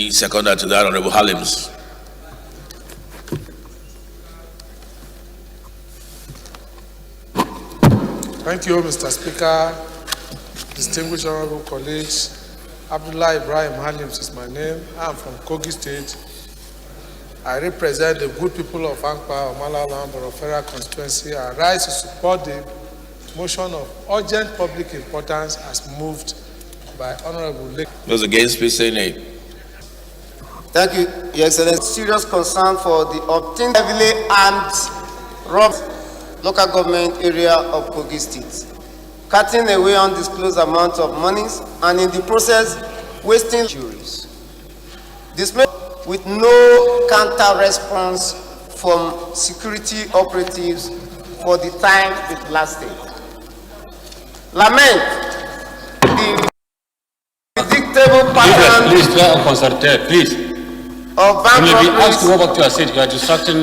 Any seconder to that, Honorable Halims? Thank you, Mr. Speaker. Distinguished honorable colleagues, Abdullah Ibrahim Halims is my name. I'm from Kogi State. I represent the good people of Ankpa, Omala, Federal constituency. I rise to support the motion of urgent public importance as moved by Honorable Lake. Those against, please say nay. Thank you, Your Excellency. Serious concern for the obtained heavily armed robbed local government area of Kogi State, cutting away undisclosed amounts of monies and in the process wasting juries. Display with no counter response from security operatives for the time it lasted. Lament the predictable pattern. Please, concentrate, please. Of bank you may be asked to go robberies. back to your seat. You are distracting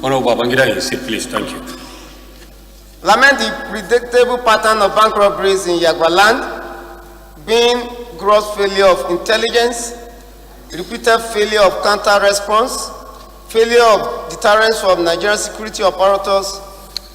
Honorable Babangida in his seat, please. Thank you. Lament the predictable pattern of bank robberies in Yagbaland, being gross failure of intelligence, repeated failure of counter response, failure of deterrence from Nigerian security apparatus,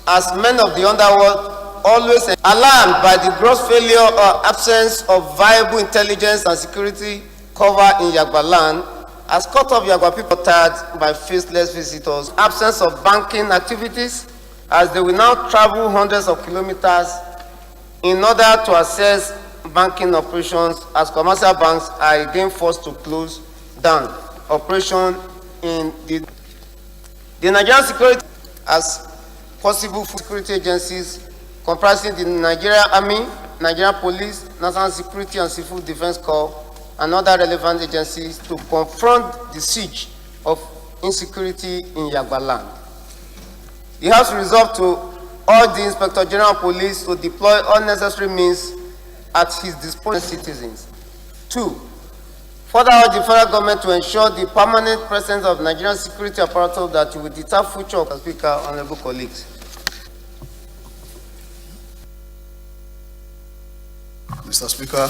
as men of the underworld always alarmed by the gross failure or absence of viable intelligence and security cover in Yagbaland, as cut off Yagba people tired by faceless visitors, absence of banking activities, as they will now travel hundreds of kilometers in order to access banking operations, as commercial banks are again forced to close down operation in the Nigerian security as possible security agencies comprising the Nigerian Army, Nigerian Police, National Security and Civil Defense Corps, and other relevant agencies to confront the siege of insecurity in Yagbaland. The House resolved to urge the Inspector General of Police to deploy unnecessary means at his disposal of citizens. 2. Further urge the federal government to ensure the permanent presence of Nigerian security apparatus that will deter future of the Speaker, honorable colleagues. Mr. Speaker,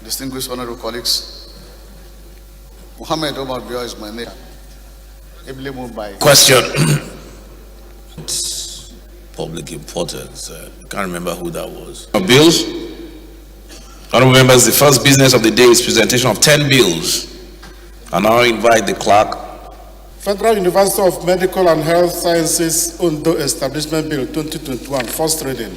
distinguished honorable colleagues, Mohammed Omar Bio is my name. Ably moved by Question. Public importance. I can't remember who that was. Bills. Honorable members, the first business of the day is presentation of 10 bills. I now invite the clerk. Federal University of Medical and Health Sciences Undo Establishment Bill 2021, first reading.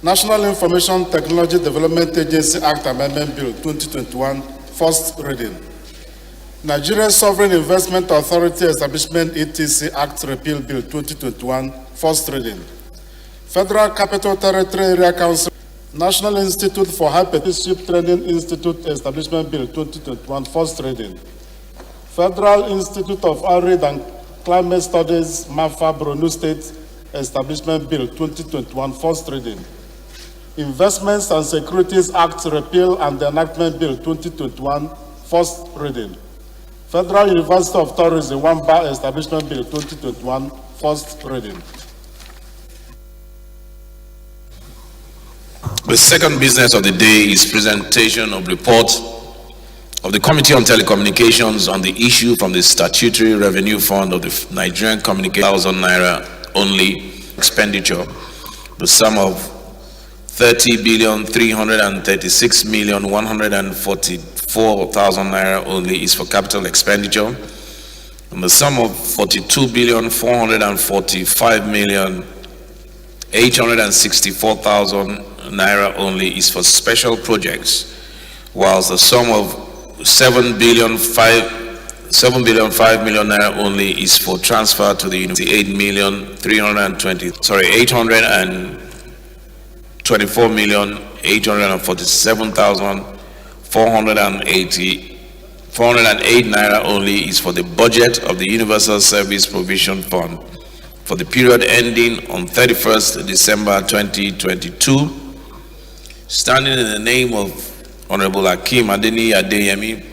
National Information Technology Development Agency Act Amendment Bill 2021, first reading. Nigeria Sovereign Investment Authority Establishment ETC Act Repeal Bill 2021, first reading. Federal Capital Territory Area Council National Institute for High Petitionship Training Institute Establishment Bill 2021, first reading. Federal Institute of Arid and Climate Studies MAFA Borno State Establishment Bill 2021, first reading. Investments and Securities Act Repeal and Enactment Bill 2021, first reading. Federal University of Tourism Wamba Establishment Bill 2021, first reading. The second business of the day is presentation of report of the Committee on Telecommunications on the issue from the Statutory Revenue Fund of the Nigerian Communications Naira only expenditure, the sum of 30,336,144,000 naira only is for capital expenditure, and the sum of 42,445,864,000 naira only is for special projects, whilst the sum of 7 billion 5 million naira only is for transfer to the university. 824,847,408 naira only is for the budget of the Universal Service Provision Fund for the period ending on 31st December 2022. Standing in the name of Honorable Hakeem Adeni Adeyemi,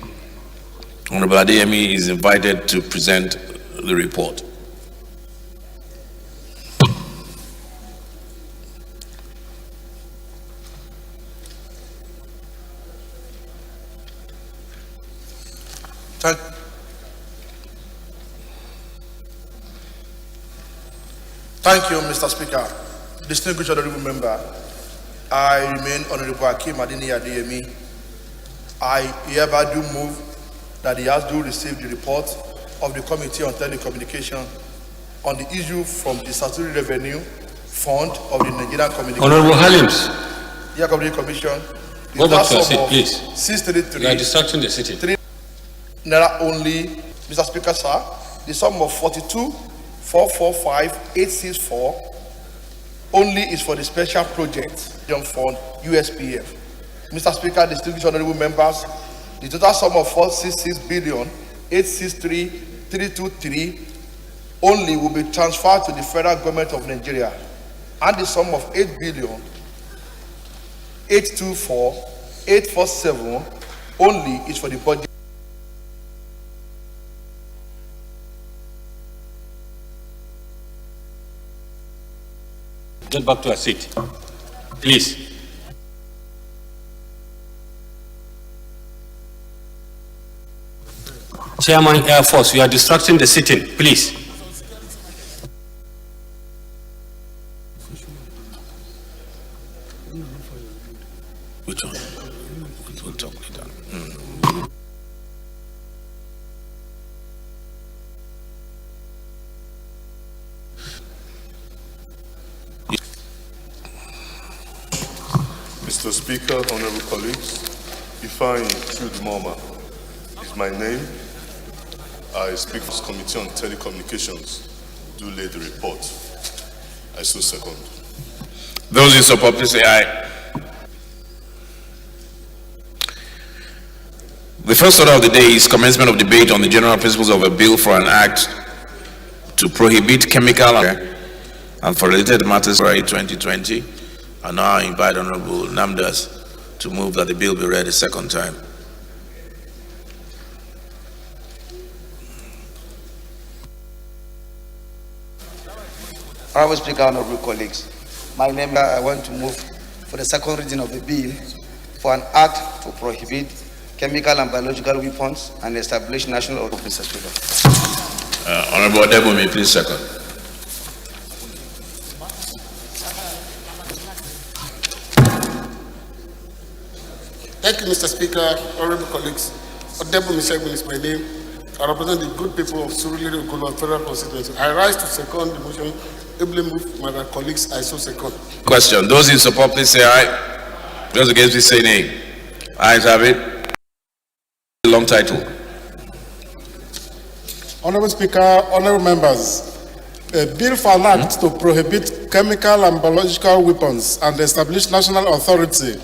Honorable Adeyemi is invited to present the report. Thank you, Mr. Speaker. Distinguished honorable member, I remain Honorable Akim Adini Adeyemi. I hereby do move that he has do receive the report of the Committee on Telecommunication on the issue from the Statutory Revenue Fund of the Nigerian Communication. Honorable Halims, Commission. go back to your seat, please. 633. You are distracting the sitting. Naira only, Mr. Speaker, sir, the sum of 42,445,864 only is for the special project fund USPF. Mr. Speaker, distinguished honorable members, the total sum of 466,863,323 only will be transferred to the federal government of Nigeria, and the sum of 8,824,847 only is for the budget. Get back to your seat, please. Chairman Air Force, you are distracting the sitting, please. Which one? We'll talk later. Mr. Speaker, honorable colleagues, Ifeanyi Chudumoma is my name. I speak for the Committee on Telecommunications. Do lay the report. I so second. Those in support, please say aye. The first order of the day is commencement of debate on the general principles of a bill for an act to prohibit chemical and for related matters for 2020. I now invite Honorable Namdas to move that the bill be read a second time. Honorable Speaker, honorable colleagues, my name, I want to move for the second reading of the bill for an act to prohibit chemical and biological weapons and establish national order. Mr. Speaker. Honorable Debumi, please second. Thank you, Mr. Speaker, honorable colleagues. Odebumi Segun is my name. I represent the good people of Surulere Ogolo Federal Constituency. I rise to second the motion. Ably moved by my colleagues, I so second. Question. Those in support, please say aye. Those against, please say nay. Ayes have it. Long title. Honorable Speaker, honorable members, a bill for an act to prohibit chemical and biological weapons and establish national authority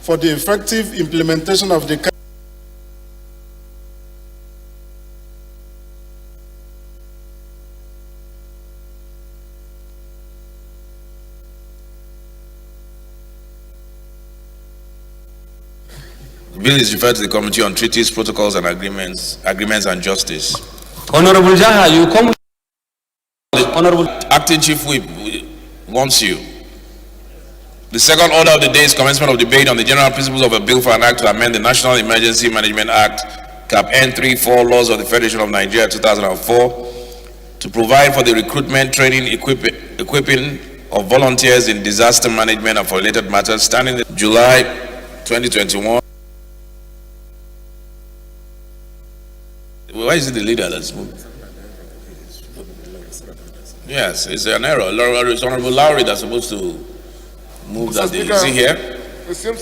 for the effective implementation of the The bill is referred to the Committee on Treaties, Protocols and Agreements and Justice. Honorable Jaha, you come. Honorable Acting Chief Whip wants you. The second order of the day is commencement of debate on the general principles of a bill for an act to amend the National Emergency Management Act, Cap N34, Laws of the Federation of Nigeria 2004, to provide for the recruitment, training, equipping of volunteers in disaster management and for related matters, starting in July 2021. Why is it the leader that's moved? Yes, it's an error. It's Honorable Lowry that's supposed to move that. Is he here? It seems,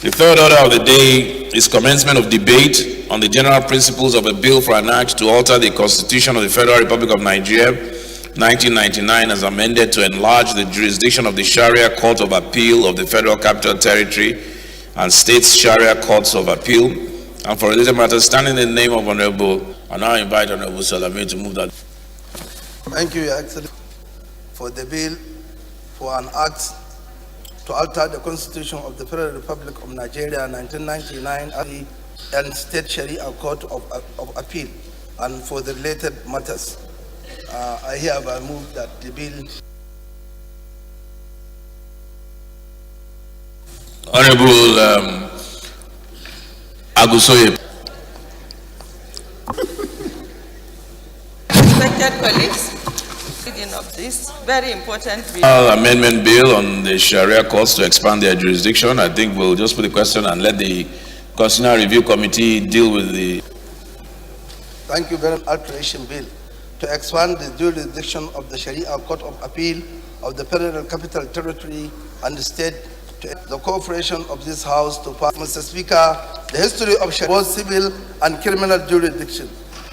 The third order of the day is commencement of debate on the general principles of a bill for an act to alter the Constitution of the Federal Republic of Nigeria 1999 as amended to enlarge the jurisdiction of the Sharia Court of Appeal of the Federal Capital Territory and States Sharia Courts of Appeal, and for related matters, standing in the name of Honorable, I now invite Honorable Salami to move that. Thank you, Your Excellency, for the bill for an act to alter the Constitution of the Federal Republic of Nigeria 1999 and State Sharia Court of Appeal, and for the related matters. I hereby move that the bill. Honorable Agusoye. Respected colleagues, reading of this very important bill. Amendment bill on the Sharia courts to expand their jurisdiction. I think we'll just put the question and let the Constitutional Review Committee deal with the. Thank you very much. Alteration bill to expand the jurisdiction of the Sharia Court of Appeal of the Federal Capital Territory and the state to the cooperation of this House to pass. Mr. Speaker, the history of Sharia, both civil and criminal jurisdiction.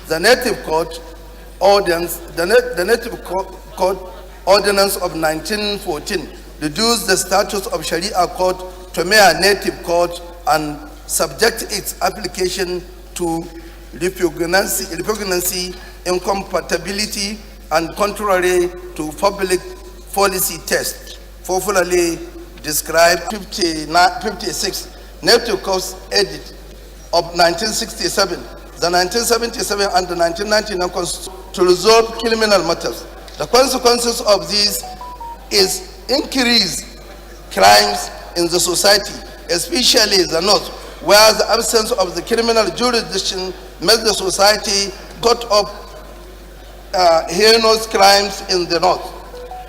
The Native Court Ordinance, the Native Court Ordinance of 1914 reduced the status of Sharia Court to mere Native Court and subject its application to repugnancy, incompatibility, and contrary to public policy test, popularly described 56 Native Courts Edit of 1967, the 1977 and the 1999 Constitution to resolve criminal matters. The consequences of this is increased crimes in the society, especially the North, where the absence of the criminal jurisdiction makes the society caught up heinous crimes in the North.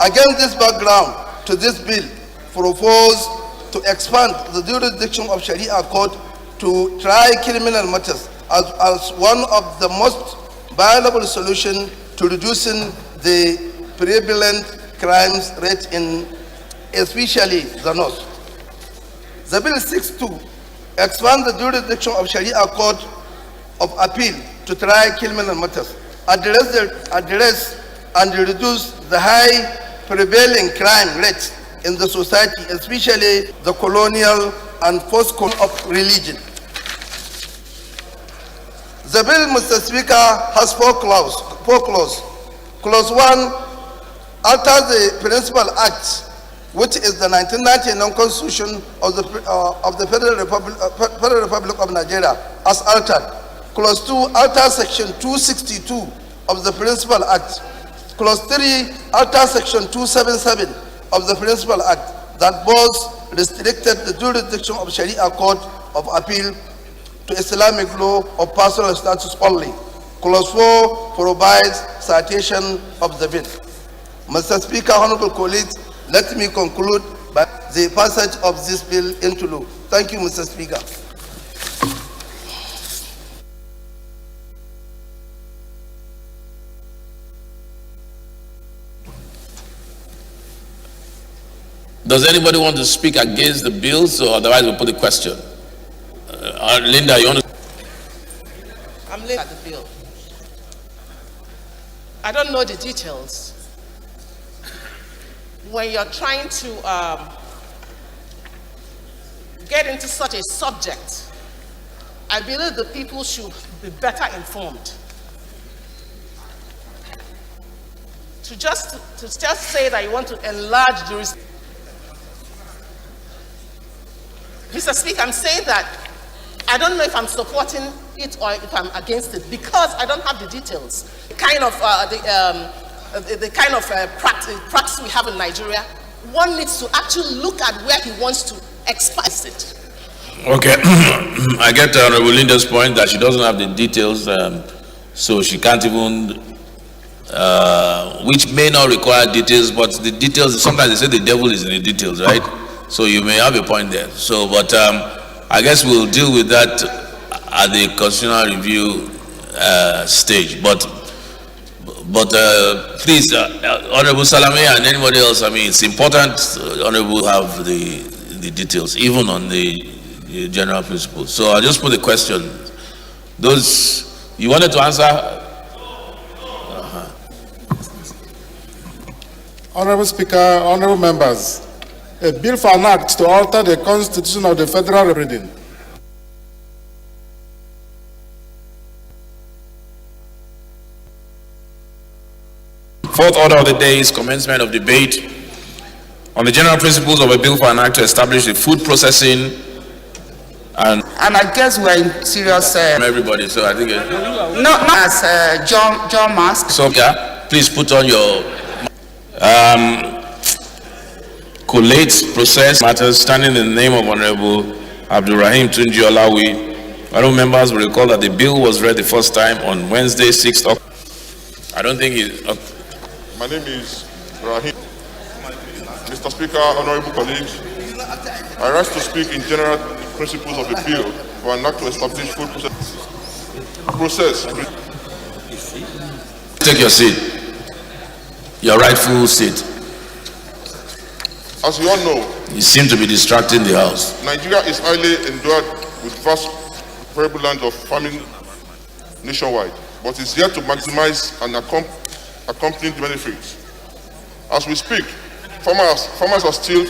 Against this background, to this bill proposed to expand the jurisdiction of Sharia court to try criminal matters as one of the most viable solutions to reducing the prevalent crimes rate in especially the North. The bill seeks to expand the jurisdiction of Sharia Court of Appeal to try criminal matters, address and reduce the high prevailing crime rate in the society, especially the colonial and post-colonial of religion. The bill, Mr. Speaker, has four clauses. Clause 1 alters the Principal Act, which is the 1999 Constitution of the Federal Republic of Nigeria, as altered. Clause 2 alters Section 262 of the Principal Act. Clause 3 alters Section 277 of the Principal Act that both restricted the jurisdiction of Sharia Court of Appeal to Islamic law of personal status only. Clause 4 provides citation of the bill. Mr. Speaker, honorable colleagues, let me conclude by the passage of this bill into law. Thank you, Mr. Speaker. Does anybody want to speak against the bill? So otherwise we'll put the question. Linda, you want to? I'm looking at the bill. I don't know the details. When you're trying to get into such a subject, I believe the people should be better informed. To just say that you want to enlarge jurisdiction. Mr. Speaker, I'm saying that I don't know if I'm supporting it or if I'm against it because I don't have the details. The kind of practice we have in Nigeria, one needs to actually look at where he wants to expand it. Okay, I get Honorable Linda's point that she doesn't have the details, so she can't even, which may not require details, but the details, sometimes they say the devil is in the details, right? So you may have a point there. So, but I guess we'll deal with that at the constitutional review stage. But please, Honorable Salame and anybody else, I mean, it's important, Honorable, have the details, even on the general principles. So I'll just put the question. Those, you wanted to answer? Honorable Speaker, honorable members, a bill for an act to alter the Constitution of the Federal Republic. Fourth order of the day is commencement of debate on the general principles of a bill for an act to establish the food processing and I guess we're in serious. Everybody, so I think not as John Mask. So yeah, please put on your collate process matters standing in the name of Honorable Abdulrahim Tunji Olawi, Honorable members will recall that the bill was read the first time on Wednesday, 6th October. I don't think it... My name is Rahim. Mr. Speaker, honorable colleagues, I rise to speak in general principles of the bill for an act to establish food process. Take your seat. Your rightful seat. As you all know, You seem to be distracting the house. Nigeria is highly endowed with vast variable land of farming nationwide, but is yet to maximize and accompanying benefits. As we speak, farmers are still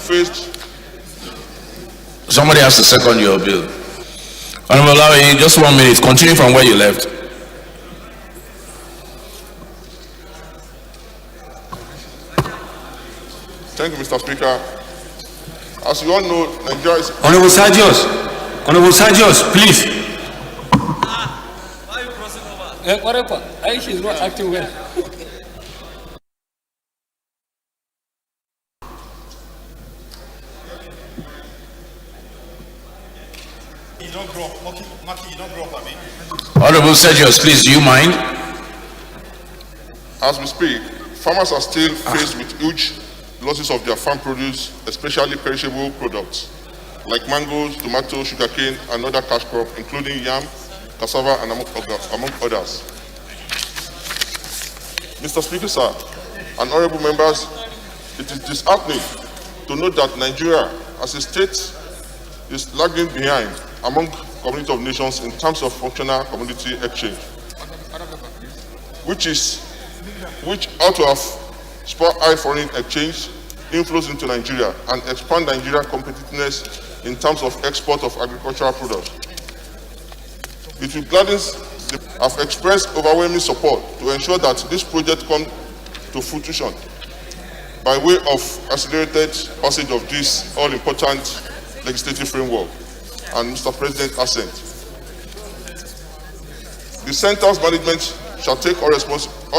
faced. Somebody has to second your bill. Honorable Lawi, just 1 minute. Continue from where you left. Thank you, Mr. Speaker. As you all know, Nigeria is... Honorable Sergius, please. Whatever. She's not acting well. Honorable Sergius, please, do you mind? As we speak, farmers are still faced with huge losses of their farm produce, especially perishable products like mangoes, tomatoes, sugarcane, and other cash crops, including yam, cassava, and among others. Mr. Speaker, sir, and honorable members, it is disheartening to note that Nigeria, as a state, is lagging behind among community of nations in terms of functional community exchange, which ought to have spur high foreign exchange inflows into Nigeria and expand Nigeria's competitiveness in terms of export of agricultural products. It will gladden have expressed overwhelming support to ensure that this project comes to fruition by way of accelerated passage of this all-important legislative framework and Mr. President's assent. The Centre's management shall take all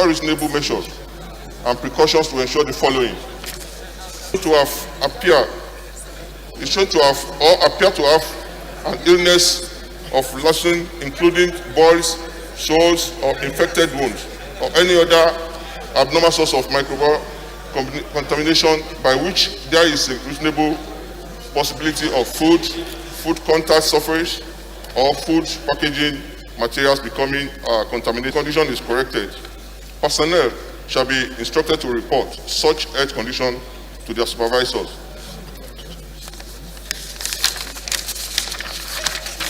reasonable measures and precautions to ensure the following: appear to have an illness of lesson, including boils, sores, or infected wounds, or any other abnormal source of microbial contamination by which there is a reasonable possibility of food contact surface or food packaging materials becoming contaminated. Condition is corrected. Personnel shall be instructed to report such health condition to their supervisors.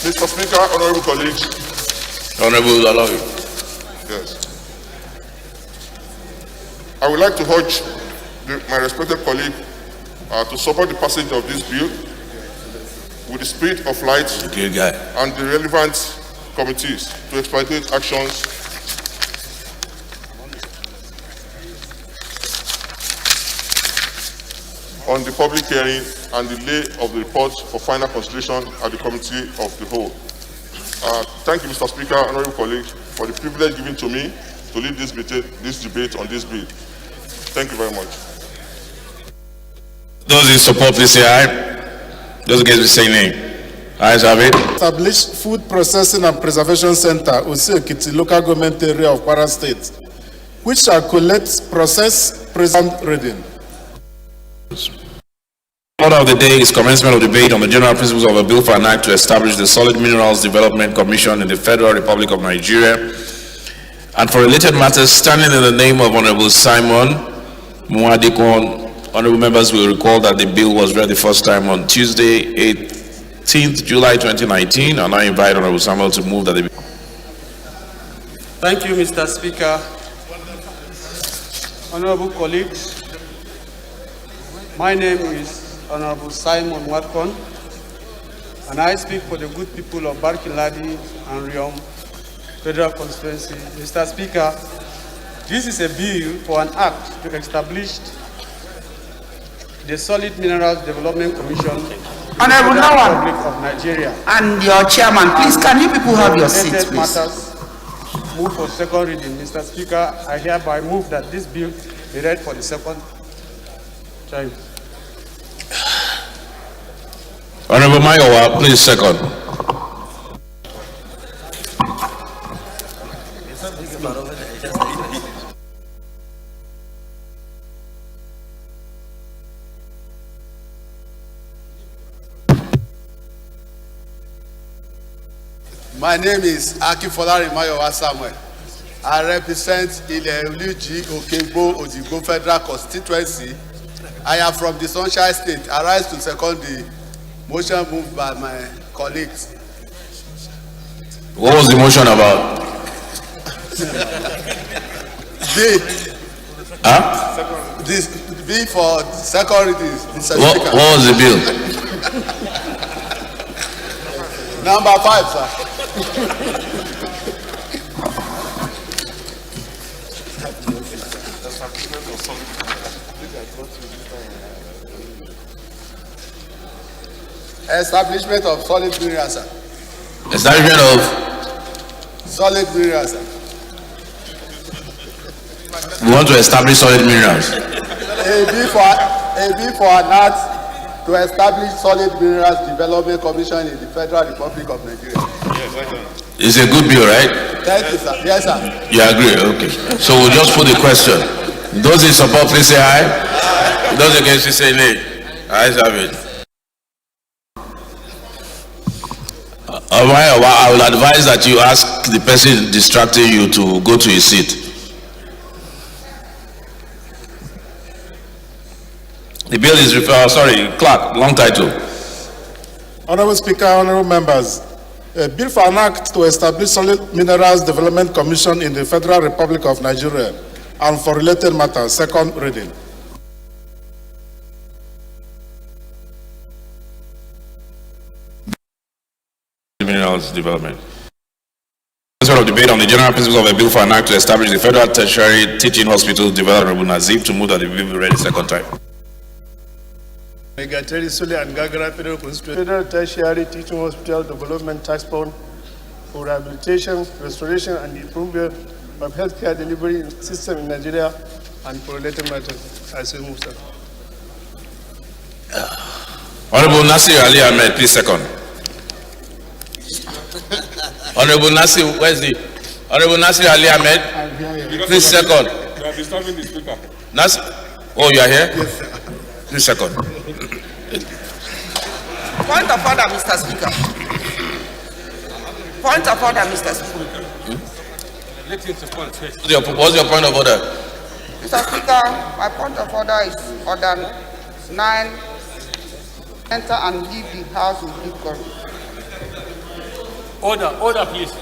Mr. Speaker, honorable colleagues. Honorable Alawi. Yes. I would like to urge my respected colleague to support the passage of this bill with the spirit of light and the relevant committees to expedite actions on the public hearing and the lay of the report for final consideration at the committee of the whole. Thank you, Mr. Speaker, honorable colleagues, for the privilege given to me to lead this debate on this bill. Thank you very much. Those in support, please say aye. Those against, please say nay. Ayes have it. Establish Food Processing and Preservation Center, Osi-Ekiti, local government area of Kwara State, which shall collect, process, present reading. Order of the day is commencement of debate on the general principles of a bill for an act to establish the Solid Minerals Development Commission in the Federal Republic of Nigeria, and for related matters, standing in the name of Honorable Simon Muadikon. Honorable members will recall that the bill was read the first time on Tuesday, 18th July 2019, and I invite Honorable Samuel to move that the bill. Thank you, Mr. Speaker. Honorable colleagues, my name is Honorable Simon Muadikon, and I speak for the good people of Barkin-Ladi and Riom Federal Constituency. Mr. Speaker, this is a bill for an act to establish the Solid Minerals Development Commission in the Federal Republic of Nigeria. And your chairman, please, can you people have your seats, please? Matters move for second reading. Mr. Speaker, I hereby move that this bill be read for the second time. Honorable Mayowa, please second. My name is Akinfolari Mayowa Samuel. I represent Ilẹ̀-Olújì Òkègbó Òdìgbò Federal Constituency. I am from the Sunshine State. I rise to second the motion moved by my colleagues. What was the motion about? This bill for second reading. What was the bill? Number 5, sir. Establishment of solid minerals, sir. Establishment of Solid minerals, sir. we want to establish solid minerals. A bill for an act to establish solid minerals development commission in the Federal Republic of Nigeria. It's a good bill, right? Thank you, sir. Yes, sir. You agree? Okay. So we'll just put the question. Those in support, please say aye. Those against, please say nay. Ayes have it. I will advise that you ask the person distracting you to go to his seat. The bill is clerk, long title. Honorable Speaker, honorable members, a bill for an act to establish Solid Minerals Development Commission in the Federal Republic of Nigeria and for related matters, second reading. Minerals development. Of debate on the general principles of a bill for an act to establish the Federal Tertiary Teaching Hospital development Nazif to move that the bill be read second time. Megateri Sule and Gagara Federal Constituency Federal Tertiary Teaching Hospital Development Tax Fund for rehabilitation, restoration, and improvement of healthcare delivery system in Nigeria and for related matters. I say move, sir. Honorable Nasir Ali Ahmed, please second. Honorable Nasir, where's the Honorable Nasir Ali Ahmed? Please second. You are disturbing the speaker. Nasir, oh, you are here? Yes, sir. Please second. Point of order, Mr. Speaker. Point of order, Mr. Speaker. What's your point of order? Mr. Speaker, my point of order is order 9, enter and leave the house with decorum. Order, please.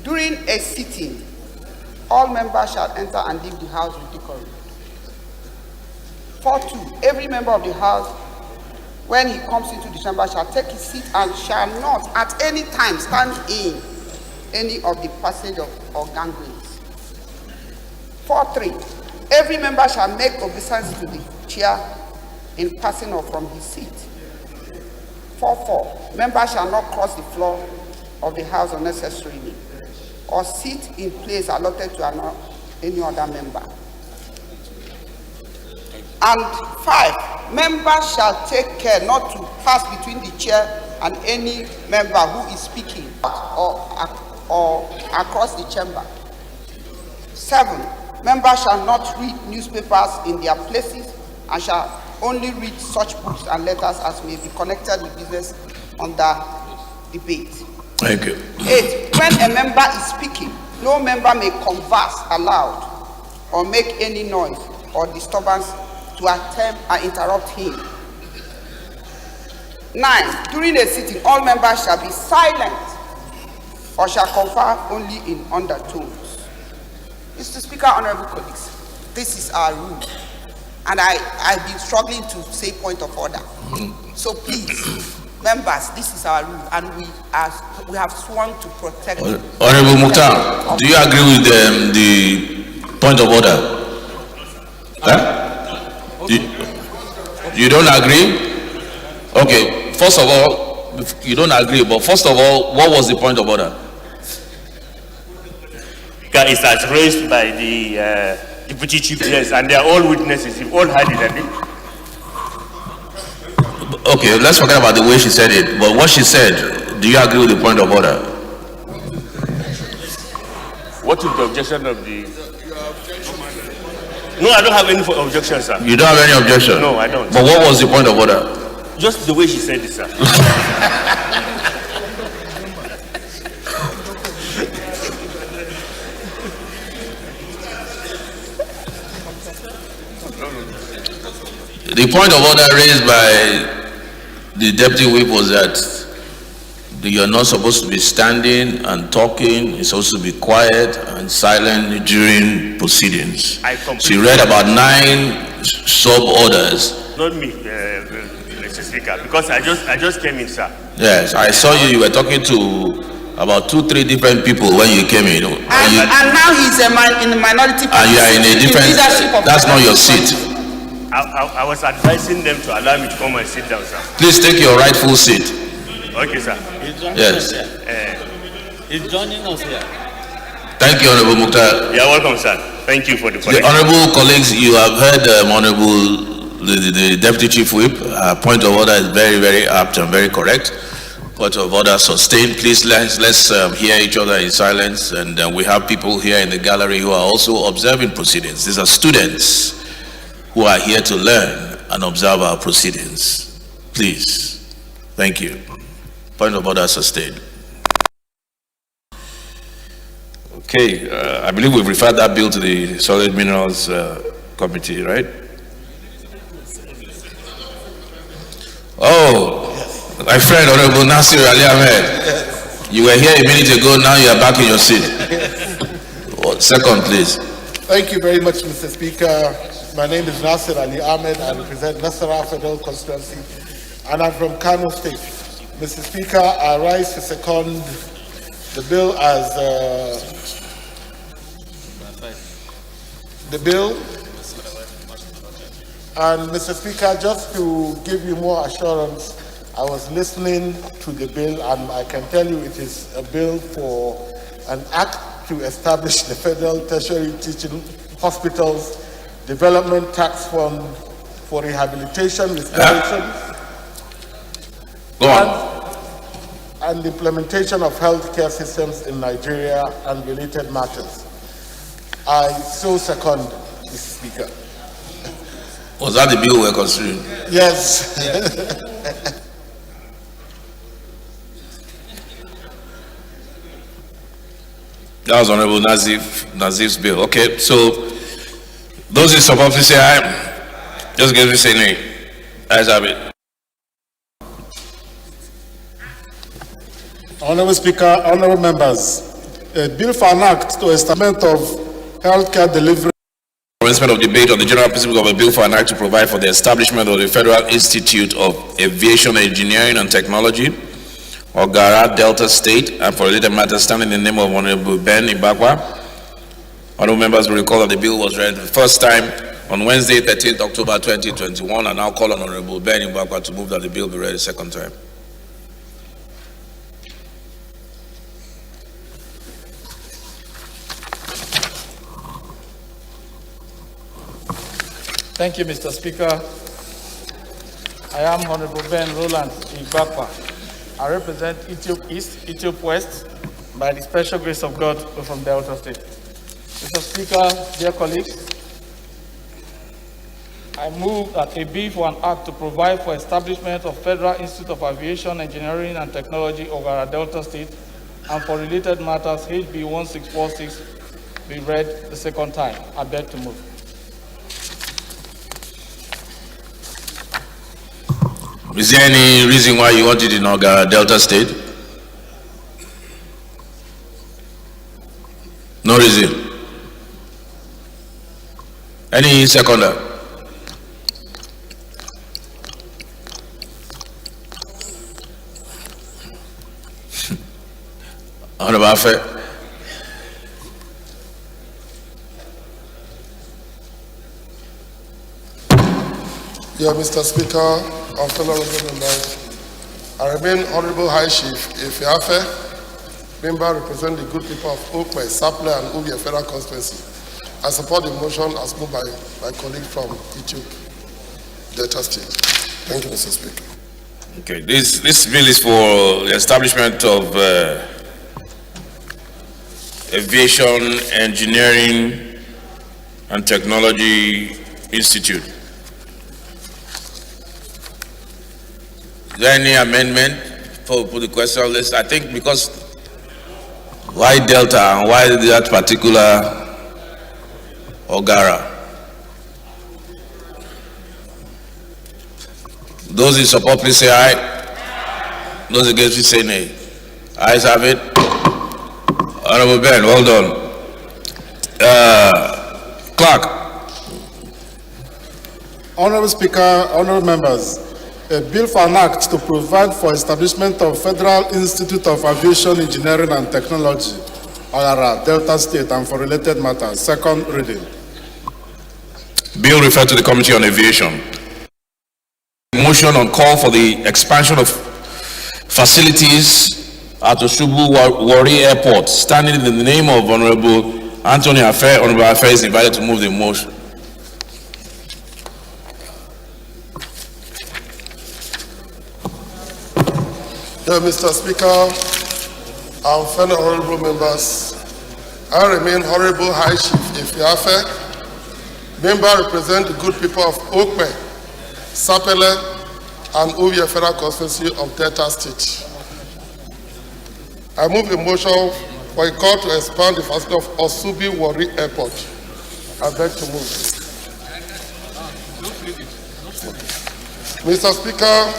During a sitting, all members shall enter and leave the house with decorum. 4.2, every member of the house, when he comes into the chamber, shall take his seat and shall not at any time stand in any of the passage or gangways. 4.3, every member shall make obeisance to the chair in passing or from his seat. 4.4, members shall not cross the floor of the house unnecessarily or sit in place allotted to any other member. And 5, members shall take care not to pass between the chair and any member who is speaking or across the chamber. 7, members shall not read newspapers in their places and shall only read such books and letters as may be connected with business under debate. Thank you. 8, when a member is speaking, no member may converse aloud or make any noise or disturbance to attempt and interrupt him. 9, during a sitting, all members shall be silent or shall confer only in undertones. Mr. Speaker, honorable colleagues, this is our rule. And I've been struggling to say point of order. So please, members, this is our rule, and we have sworn to protect. Honorable Mukhtar, do you agree with the point of order? Huh? You don't agree? Okay. First of all, you don't agree. But first of all, what was the point of order? It's as raised by the Deputy Chief Justice, and they are all witnesses. You've all heard it, I think. Okay, let's forget about the way she said it. But what she said, do you agree with the point of order? What is the objection of the... No, I don't have any objection, sir. You don't have any objection? No, I don't. But what was the point of order? Just the way she said it, sir. The point of order raised by the deputy whip was that you're not supposed to be standing and talking. You're supposed to be quiet and silent during proceedings. She read about 9 sub-orders. Not me, Mr. Speaker, because I just came in, sir. Yes, I saw you. You were talking to about 2-3 different people when you came in. And now he's in the minority position. And you are in a different. That's not your seat. I was advising them to allow me to come and sit down, sir. Please take your rightful seat. Okay, sir. Yes. He's joining us here. Thank you, Honorable Mukhtar. You're welcome, sir. Thank you for the correction. The honorable colleagues, you have heard Honorable the Deputy Chief Whip. Point of order is very, very apt and very correct. Point of order sustained. Please let's hear each other in silence. And we have people here in the gallery who are also observing proceedings. These are students who are here to learn and observe our proceedings. Please. Thank you. Point of order sustained. Okay, I believe we've referred that bill to the Solid Minerals Committee, right? Oh, my friend, Honorable Nasir Ali Ahmed. You were here a minute ago, now you are back in your seat. Second, please. Thank you very much, Mr. Speaker. My name is Nasir Ali Ahmed. I represent Nasara Federal Constituency, and I'm from Kano State. Mr. Speaker, I rise to second the bill as the bill. And Mr. Speaker, just to give you more assurance, I was listening to the bill, and I can tell you it is a bill for an act to establish the Federal Tertiary Teaching Hospitals Development Tax Fund for rehabilitation, restoration, and implementation of healthcare systems in Nigeria and related matters. I so second, Mr. Speaker. Was that the bill we're considering? Yes. That was Honorable Nazif's bill. Okay, so those in support, please say aye. Just give me say nay. Ayes have it. Honorable Speaker, honorable members, a bill for an act to establish of healthcare delivery. Commencement of debate on the general principles of a bill for an act to provide for the establishment of the Federal Institute of Aviation Engineering and Technology, Ogara, Delta State, and for related matters standing in the name of Honorable Ben Ibakwa. Honorable members will recall that the bill was read the first time on Wednesday, 13th October 2021, and now call on Honorable Ben Ibakwa to move that the bill be read a second time. Thank you, Mr. Speaker. I am Honorable Ben Roland Ibakwa. I represent Ethiopia East, Ethiopia West, by the special grace of God from Delta State. Mr. Speaker, dear colleagues, I move that a bill for an act to provide for establishment of Federal Institute of Aviation Engineering and Technology, Ogara, Delta State, and for related matters, HB 1646, be read the second time. I beg to move. Is there any reason why you want it in Ogara, Delta State? No reason. Any seconder? Honorable Afe. Yeah, Mr. Speaker, and fellow members, I remain Honorable High Chief Ifeafe, member representing the good people of Okwe, Sapele, and Ubia Federal Constituency. I support the motion as moved by my colleague from Ethiopia, Delta State. Thank you, Mr. Speaker. Okay, this bill is for the establishment of Aviation Engineering and Technology Institute. Is there any amendment before we put the question on list? I think because why Delta and why that particular Ogara? Those in support, please say aye. Those against, please say nay. Ayes have it. Honorable Ben, well done. Clerk. Honorable Speaker, honorable members, a bill for an act to provide for establishment of Federal Institute of Aviation Engineering and Technology, OYARA, Delta State, and for related matters. Second reading. Bill referred to the Committee on Aviation. Motion on call for the expansion of facilities at Oshubu Wari Airport. Standing in the name of Honorable Anthony Affair, Honorable Affair is invited to move the motion. Mr. Speaker, and fellow honorable members, I remain Honorable High Chief Ifiafe, member represent the good people of Okpe, Sapele, and Uvia Federal Constituency of Delta State. I move a motion for a call to expand the facility of Osubi Wari Airport. I beg to move. Mr. Speaker,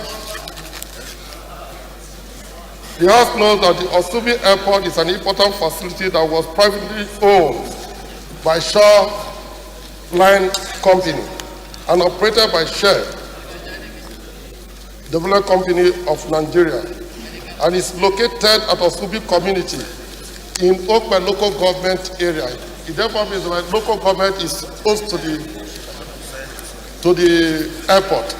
the House knows that the Osubi Airport is an important facility that was privately owned by Shaw Line Company and operated by Shell Development Company of Nigeria, and is located at Osubi community in Okpe local government area. It therefore means that local government is close to the airport.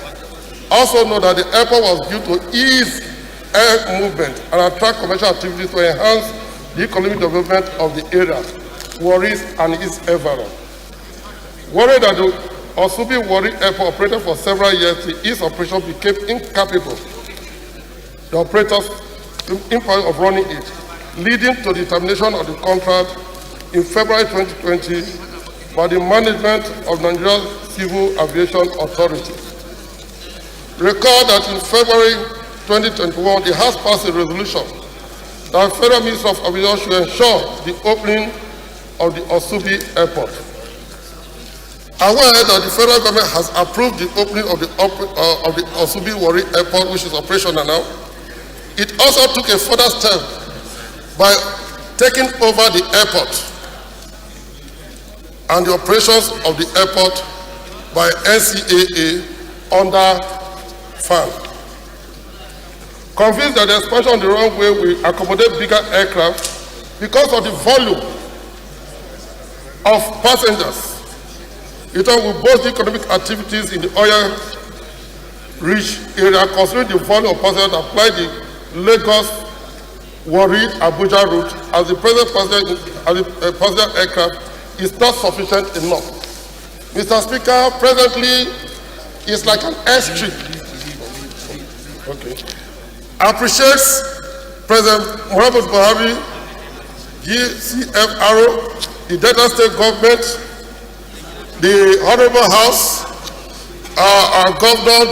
Also know that the airport was built to ease air movement and attract commercial activities to enhance the economic development of the area, Warris and its environment. Worried that the Osubi Wari Airport operated for several years, its operation became incapable. The operators incapable of running it, leading to the termination of the contract in February 2020 by the management of Nigeria Civil Aviation Authority. Recall that in February 2021, the House passed a resolution that the Federal Minister of Aviation should ensure the opening of the Osubi Airport. Aware that the federal government has approved the opening of the Osubi Wari Airport, which is operational now, it also took a further step by taking over the airport and the operations of the airport by NCAA under FAN. Convinced that the expansion on the runway will accommodate bigger aircraft because of the volume of passengers. It will boost the economic activities in the oil-rich area, considering the volume of passengers that fly the Lagos-Warri-Abuja route, as the present passenger aircraft is not sufficient enough. Mr. Speaker, presently it's like an airstrip. Okay. I appreciate President Muhammad Buhari, GCFRO, the Delta State government, the Honorable House, our Governor,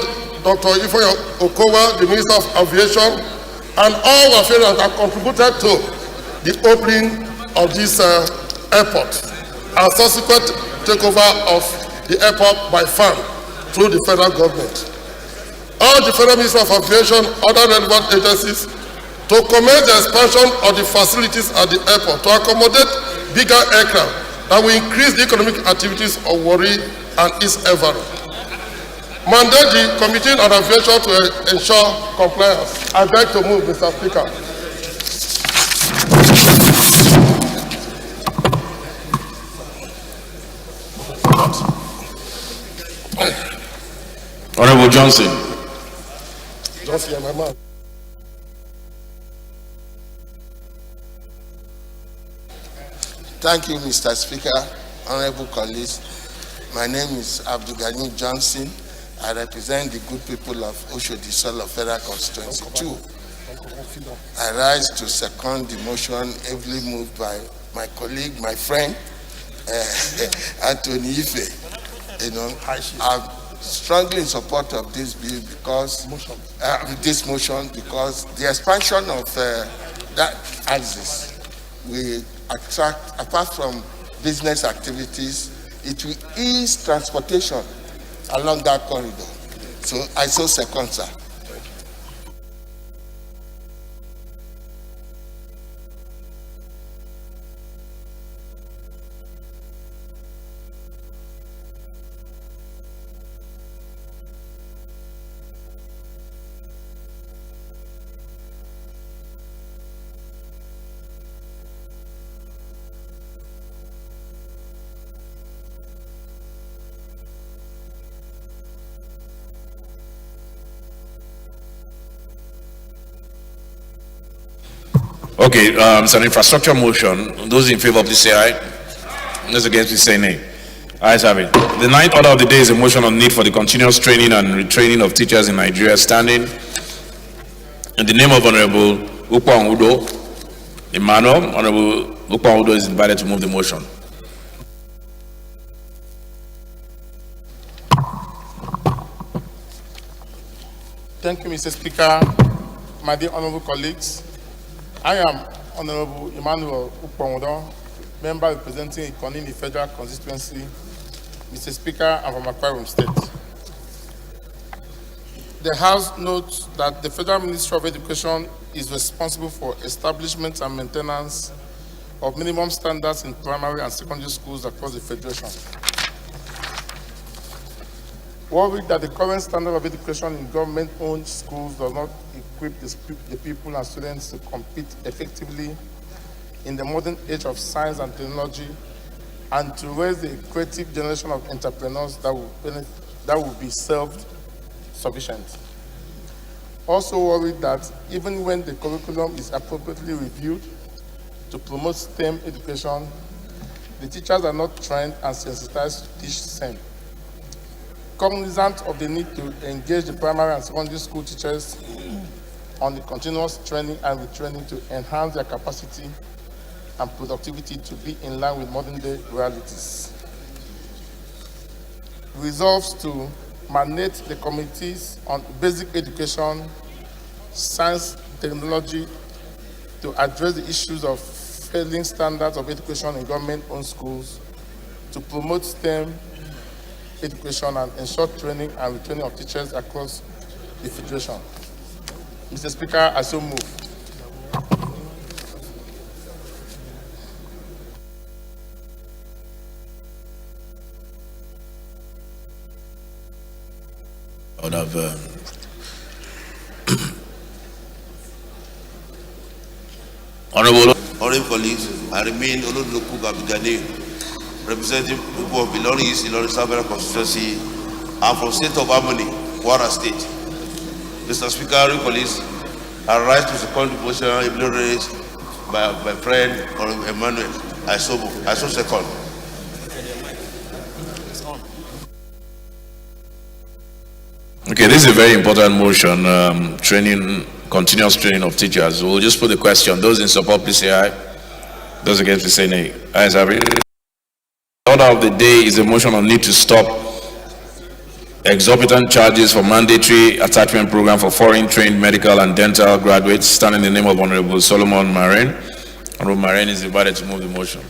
Dr. Ifeanyi Okowa, the Minister of Aviation, and all officials that contributed to the opening of this airport and subsequent takeover of the airport by FAN through the federal government. All the Federal Minister of Aviation, other relevant agencies, to commence the expansion of the facilities at the airport to accommodate bigger aircraft that will increase the economic activities of Warri and its environment. Mandate the Committee on Aviation to ensure compliance. I beg to move, Mr. Speaker. Honorable Johnson. Johnson, my man. Thank you, Mr. Speaker, honorable colleagues. My name is Abdulgani Johnson. I represent the good people of Oshodi Solo Federal Constituency 2. I rise to second the motion heavily moved by my colleague, my friend, Anthony Ife. strongly in support of this bill because this motion because the expansion of that axis will attract, apart from business activities, it will ease transportation along that corridor. So I so second, sir. Okay, it's an infrastructure motion. Those in favor, please say aye. Those against, please say nay. Ayes have it. The ninth order of the day is a motion on need for the continuous training and retraining of teachers in Nigeria, standing in the name of Honorable Ukwa Udo Emmanuel. Honorable Ukwa Udo is invited to move the motion. Thank you, Mr. Speaker. My dear honorable colleagues, I am Honorable Emmanuel Ukpongudo, member representing Ikonini Federal Constituency. Mr. Speaker, I'm from Akwa Ibom State. The House notes that the Federal Ministry of Education is responsible for establishment and maintenance of minimum standards in primary and secondary schools across the Federation. Worried that the current standard of education in government-owned schools does not equip the people and students to compete effectively in the modern age of science and technology, and to raise the creative generation of entrepreneurs that will be self-sufficient. Also worried that even when the curriculum is appropriately reviewed to promote STEM education, the teachers are not trained and sensitized to teach STEM. Cognizant of the need to engage the primary and secondary school teachers on the continuous training and retraining to enhance their capacity and productivity to be in line with modern day realities. Resolves to mandate the committees on basic education, science, technology to address the issues of failing standards of education in government-owned schools, to promote STEM education and ensure training and retraining of teachers across the Federation. Mr. Speaker, I so move. I would have Honorable colleagues, I remain Olodoku Abidjane, representing people of Ilorin East, Ilorin South Federal Constituency. I'm from State of Harmony, Kwara State. Mr. Speaker, colleagues, I rise to second the motion ably raised by my friend Emmanuel. I so second. Okay, this is a very important motion, continuous training of teachers. We'll just put the question. Those in support, please say aye. Those against, please say nay. Ayes have it. The order of the day is a motion on need to stop exorbitant charges for mandatory attachment program for foreign trained medical and dental graduates, standing in the name of Honorable Solomon Maren. Honorable Maren is invited to move the motion.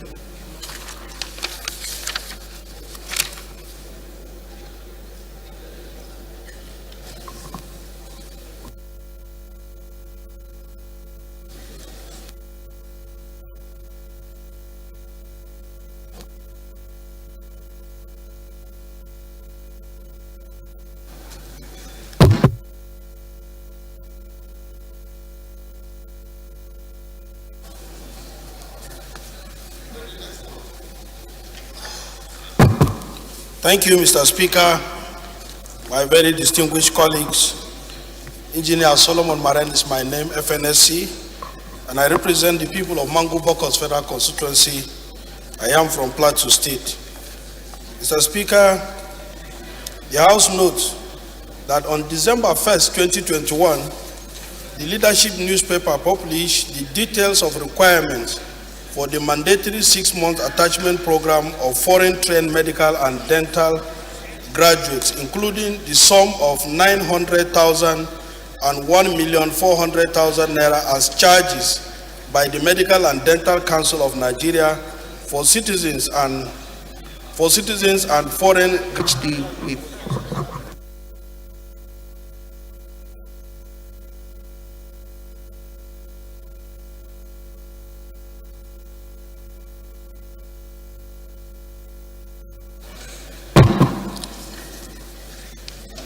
Thank you, Mr. Speaker. My very distinguished colleagues, Engineer Solomon Maren is my name, FNSC, and I represent the people of Mangu Bokos Federal Constituency. I am from Plateau State. Mr. Speaker, the House notes that on December 1st, 2021, the leadership newspaper published the details of requirements for the mandatory 6-month attachment program of foreign trained medical and dental graduates, including the sum of 900,000 and 1,400,000 naira as charges by the Medical and Dental Council of Nigeria for citizens and foreign.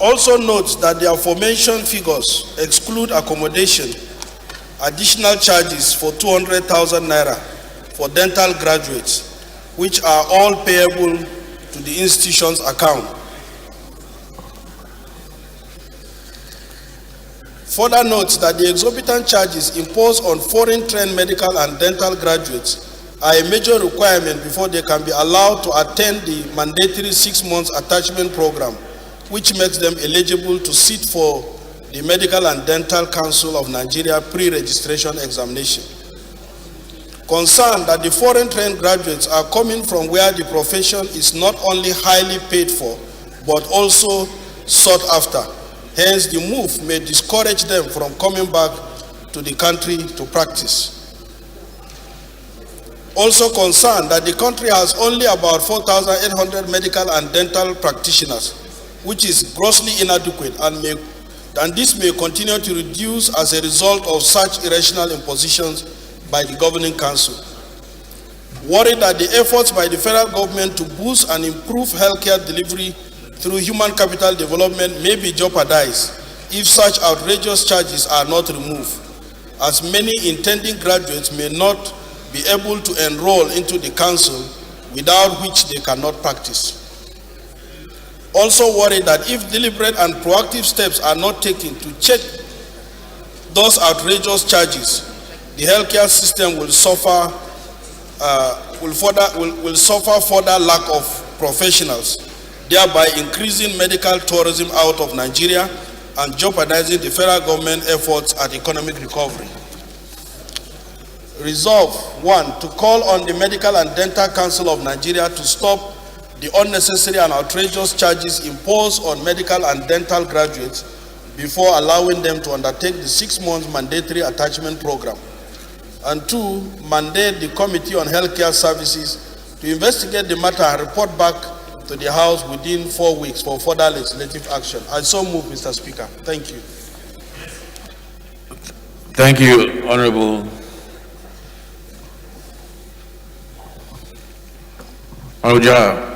Also notes that the aforementioned figures exclude accommodation, additional charges for 200,000 naira for dental graduates, which are all payable to the institution's account. Further notes that the exorbitant charges imposed on foreign trained medical and dental graduates are a major requirement before they can be allowed to attend the mandatory 6 months attachment program, which makes them eligible to sit for the Medical and Dental Council of Nigeria pre-registration examination. Concerned that the foreign trained graduates are coming from where the profession is not only highly paid for, but also sought after. Hence, the move may discourage them from coming back to the country to practice. Also concerned that the country has only about 4,800 medical and dental practitioners, which is grossly inadequate, and this may continue to reduce as a result of such irrational impositions by the governing council. Worried that the efforts by the federal government to boost and improve healthcare delivery through human capital development may be jeopardized if such outrageous charges are not removed, as many intending graduates may not be able to enroll into the council, without which they cannot practice. Also worried that if deliberate and proactive steps are not taken to check those outrageous charges, the healthcare system will suffer further lack of professionals, thereby increasing medical tourism out of Nigeria and jeopardizing the federal government efforts at economic recovery. Resolve 1, to call on the Medical and Dental Council of Nigeria to stop the unnecessary and outrageous charges imposed on medical and dental graduates before allowing them to undertake the 6 months mandatory attachment program. And 2, mandate the Committee on Healthcare Services to investigate the matter and report back to the House within 4 weeks for further legislative action. I so move, Mr. Speaker. Thank you. Thank you, Honorable Jha.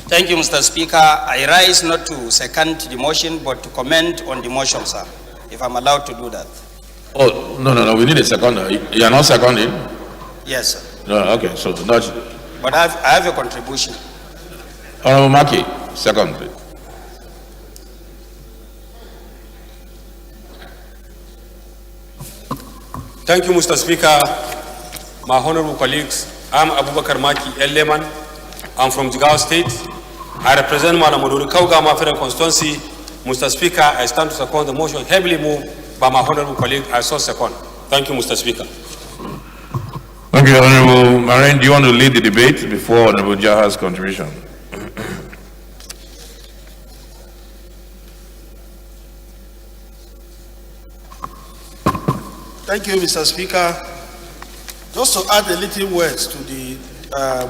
Thank you, Mr. Speaker. I rise not to second the motion, but to comment on the motion, sir, if I'm allowed to do that. Oh, no, we need a second. You are not seconding? Yes, sir. No, okay, so not. But I have a contribution. Honorable Maki, second, please. Thank you, Mr. Speaker. My honorable colleagues, I'm Abubakar Maki Leman. I'm from Jigawa State. I represent Malamuduri Kaugama Federal Constituency. Mr. Speaker, I stand to second the motion heavily moved by my honorable colleague. I so second. Thank you, Mr. Speaker. Thank you, Honorable Marin. Do you want to lead the debate before Honorable Jaha's contribution? Thank you, Mr. Speaker. Just to add a little words to the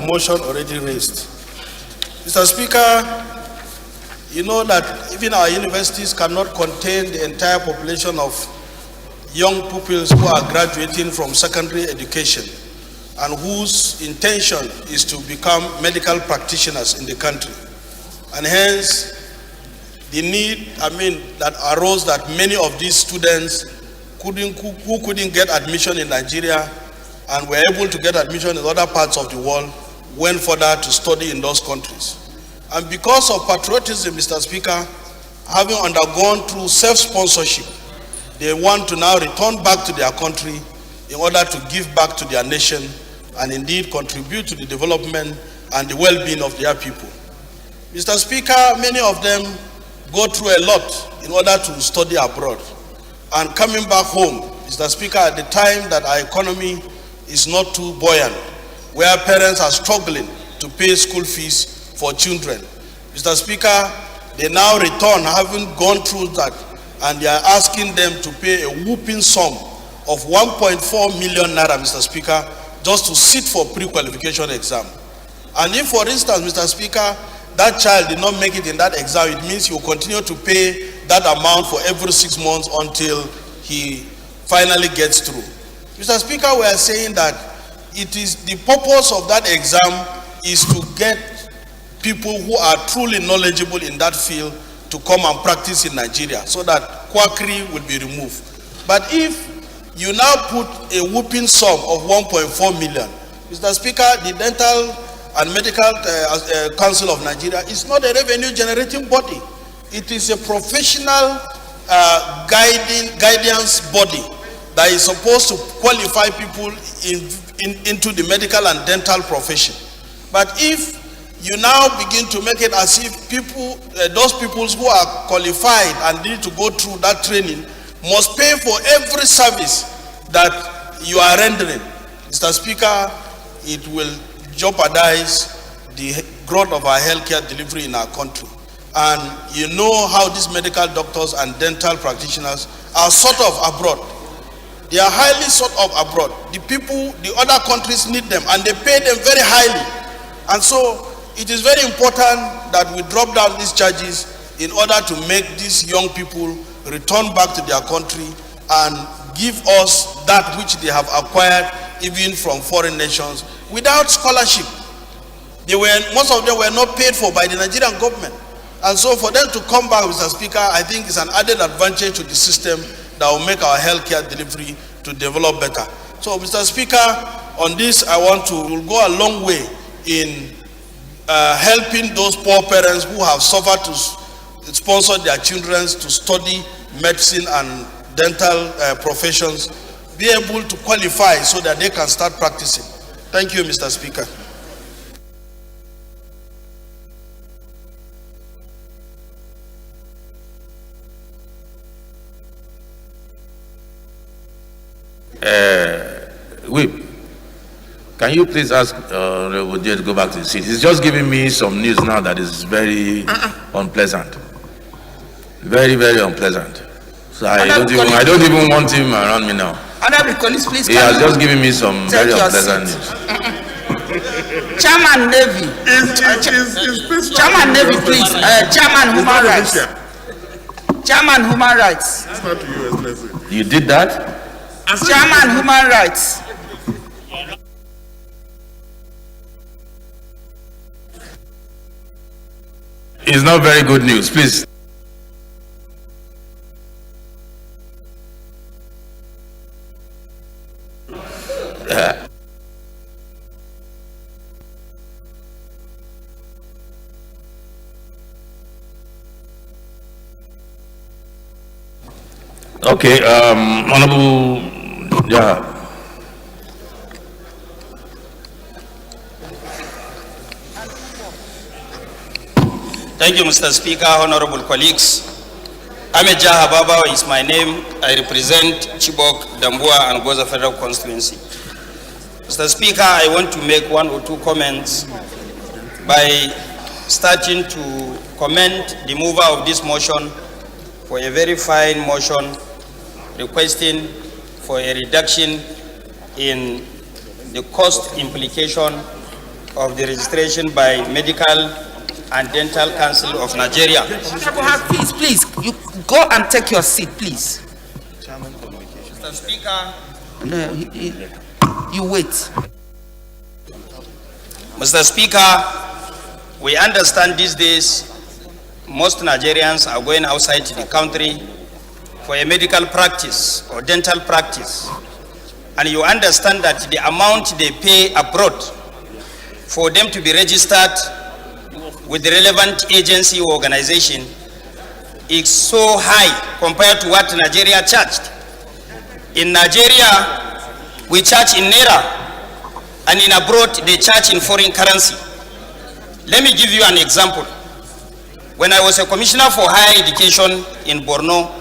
motion already raised. Mr. Speaker, you know that even our universities cannot contain the entire population of young pupils who are graduating from secondary education and whose intention is to become medical practitioners in the country. And hence, the need, that arose that many of these students who couldn't get admission in Nigeria and were able to get admission in other parts of the world went further to study in those countries. And because of patriotism, Mr. Speaker, having undergone through self-sponsorship, they want to now return back to their country in order to give back to their nation and indeed contribute to the development and the well-being of their people. Mr. Speaker, many of them go through a lot in order to study abroad. And coming back home, Mr. Speaker, at the time that our economy is not too buoyant, where parents are struggling to pay school fees for children. Mr. Speaker, they now return, having gone through that, and they are asking them to pay a whooping sum of 1.4 million naira, Mr. Speaker, just to sit for pre-qualification exam. And if, for instance, Mr. Speaker, that child did not make it in that exam, it means he will continue to pay that amount for every 6 months until he finally gets through. Mr. Speaker, we are saying that it is the purpose of that exam is to get people who are truly knowledgeable in that field to come and practice in Nigeria so that quackery will be removed. But if you now put a whooping sum of 1.4 million, Mr. Speaker, the Dental and Medical Council of Nigeria is not a revenue generating body. It is a professional guidance body that is supposed to qualify people into the medical and dental profession. But if you now begin to make it as if people, those people who are qualified and need to go through that training must pay for every service that you are rendering, Mr. Speaker, it will jeopardize the growth of our healthcare delivery in our country. And you know how these medical doctors and dental practitioners are sort of abroad. They are highly sought of abroad. The people, the other countries need them and they pay them very highly. And so it is very important that we drop down these charges in order to make these young people return back to their country and give us that which they have acquired even from foreign nations without scholarship. Most of them were not paid for by the Nigerian government. And so for them to come back, Mr. Speaker, I think it's an added advantage to the system that will make our healthcare delivery to develop better. So, Mr. Speaker, on this, I want to go a long way in helping those poor parents who have suffered to sponsor their children to study medicine and dental professions, be able to qualify so that they can start practicing. Thank you, Mr. Speaker. Whip, can you please ask Honorable J to go back to his seat? He's just giving me some news now that is very unpleasant. Very, very unpleasant. So I don't even want him around me now. Honorable colleagues, please. He has just given me some very unpleasant news. Chairman Navy. Chairman Navy, please. Chairman Human Rights. Chairman Human Rights. You did that? Chairman Human Rights. It's not very good news, please. Okay, Honorable, yeah. Thank you, Mr. Speaker, honorable colleagues. Ahmed Jahababa is my name. I represent Chibok, Dambua, and Goza Federal Constituency. Mr. Speaker, I want to make 1 or 2 comments by starting to commend the mover of this motion for a very fine motion requesting for a reduction in the cost implication of the registration by Medical and Dental Council of Nigeria. Please, you go and take your seat, please. Mr. Speaker. No, you wait. Mr. Speaker, we understand these days most Nigerians are going outside the country for a medical practice or dental practice. And you understand that the amount they pay abroad for them to be registered with the relevant agency or organization is so high compared to what Nigeria charged. In Nigeria, we charge in Naira, and in abroad, they charge in foreign currency. Let me give you an example. When I was a commissioner for higher education in Borno,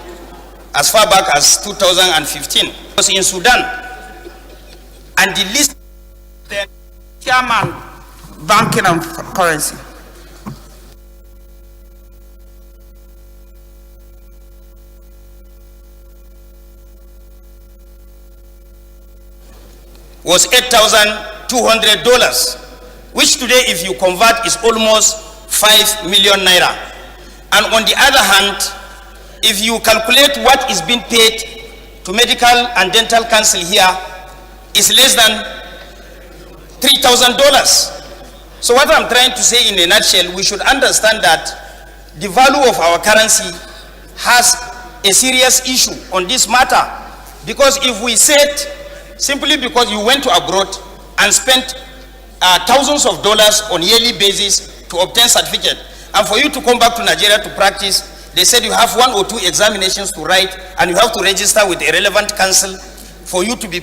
as far back as 2015, I was in Sudan, and the list. Then, Chairman, Banking and Currency. Was $8,200, which today, if you convert, is almost 5 million naira. And on the other hand, if you calculate what is being paid to medical and dental council here, is less than $3,000. So what I'm trying to say in a nutshell, we should understand that the value of our currency has a serious issue on this matter. Because if we said, simply because you went to abroad and spent thousands of dollars on yearly basis to obtain certificate, and for you to come back to Nigeria to practice, they said you have 1 or 2 examinations to write and you have to register with a relevant council for you to pay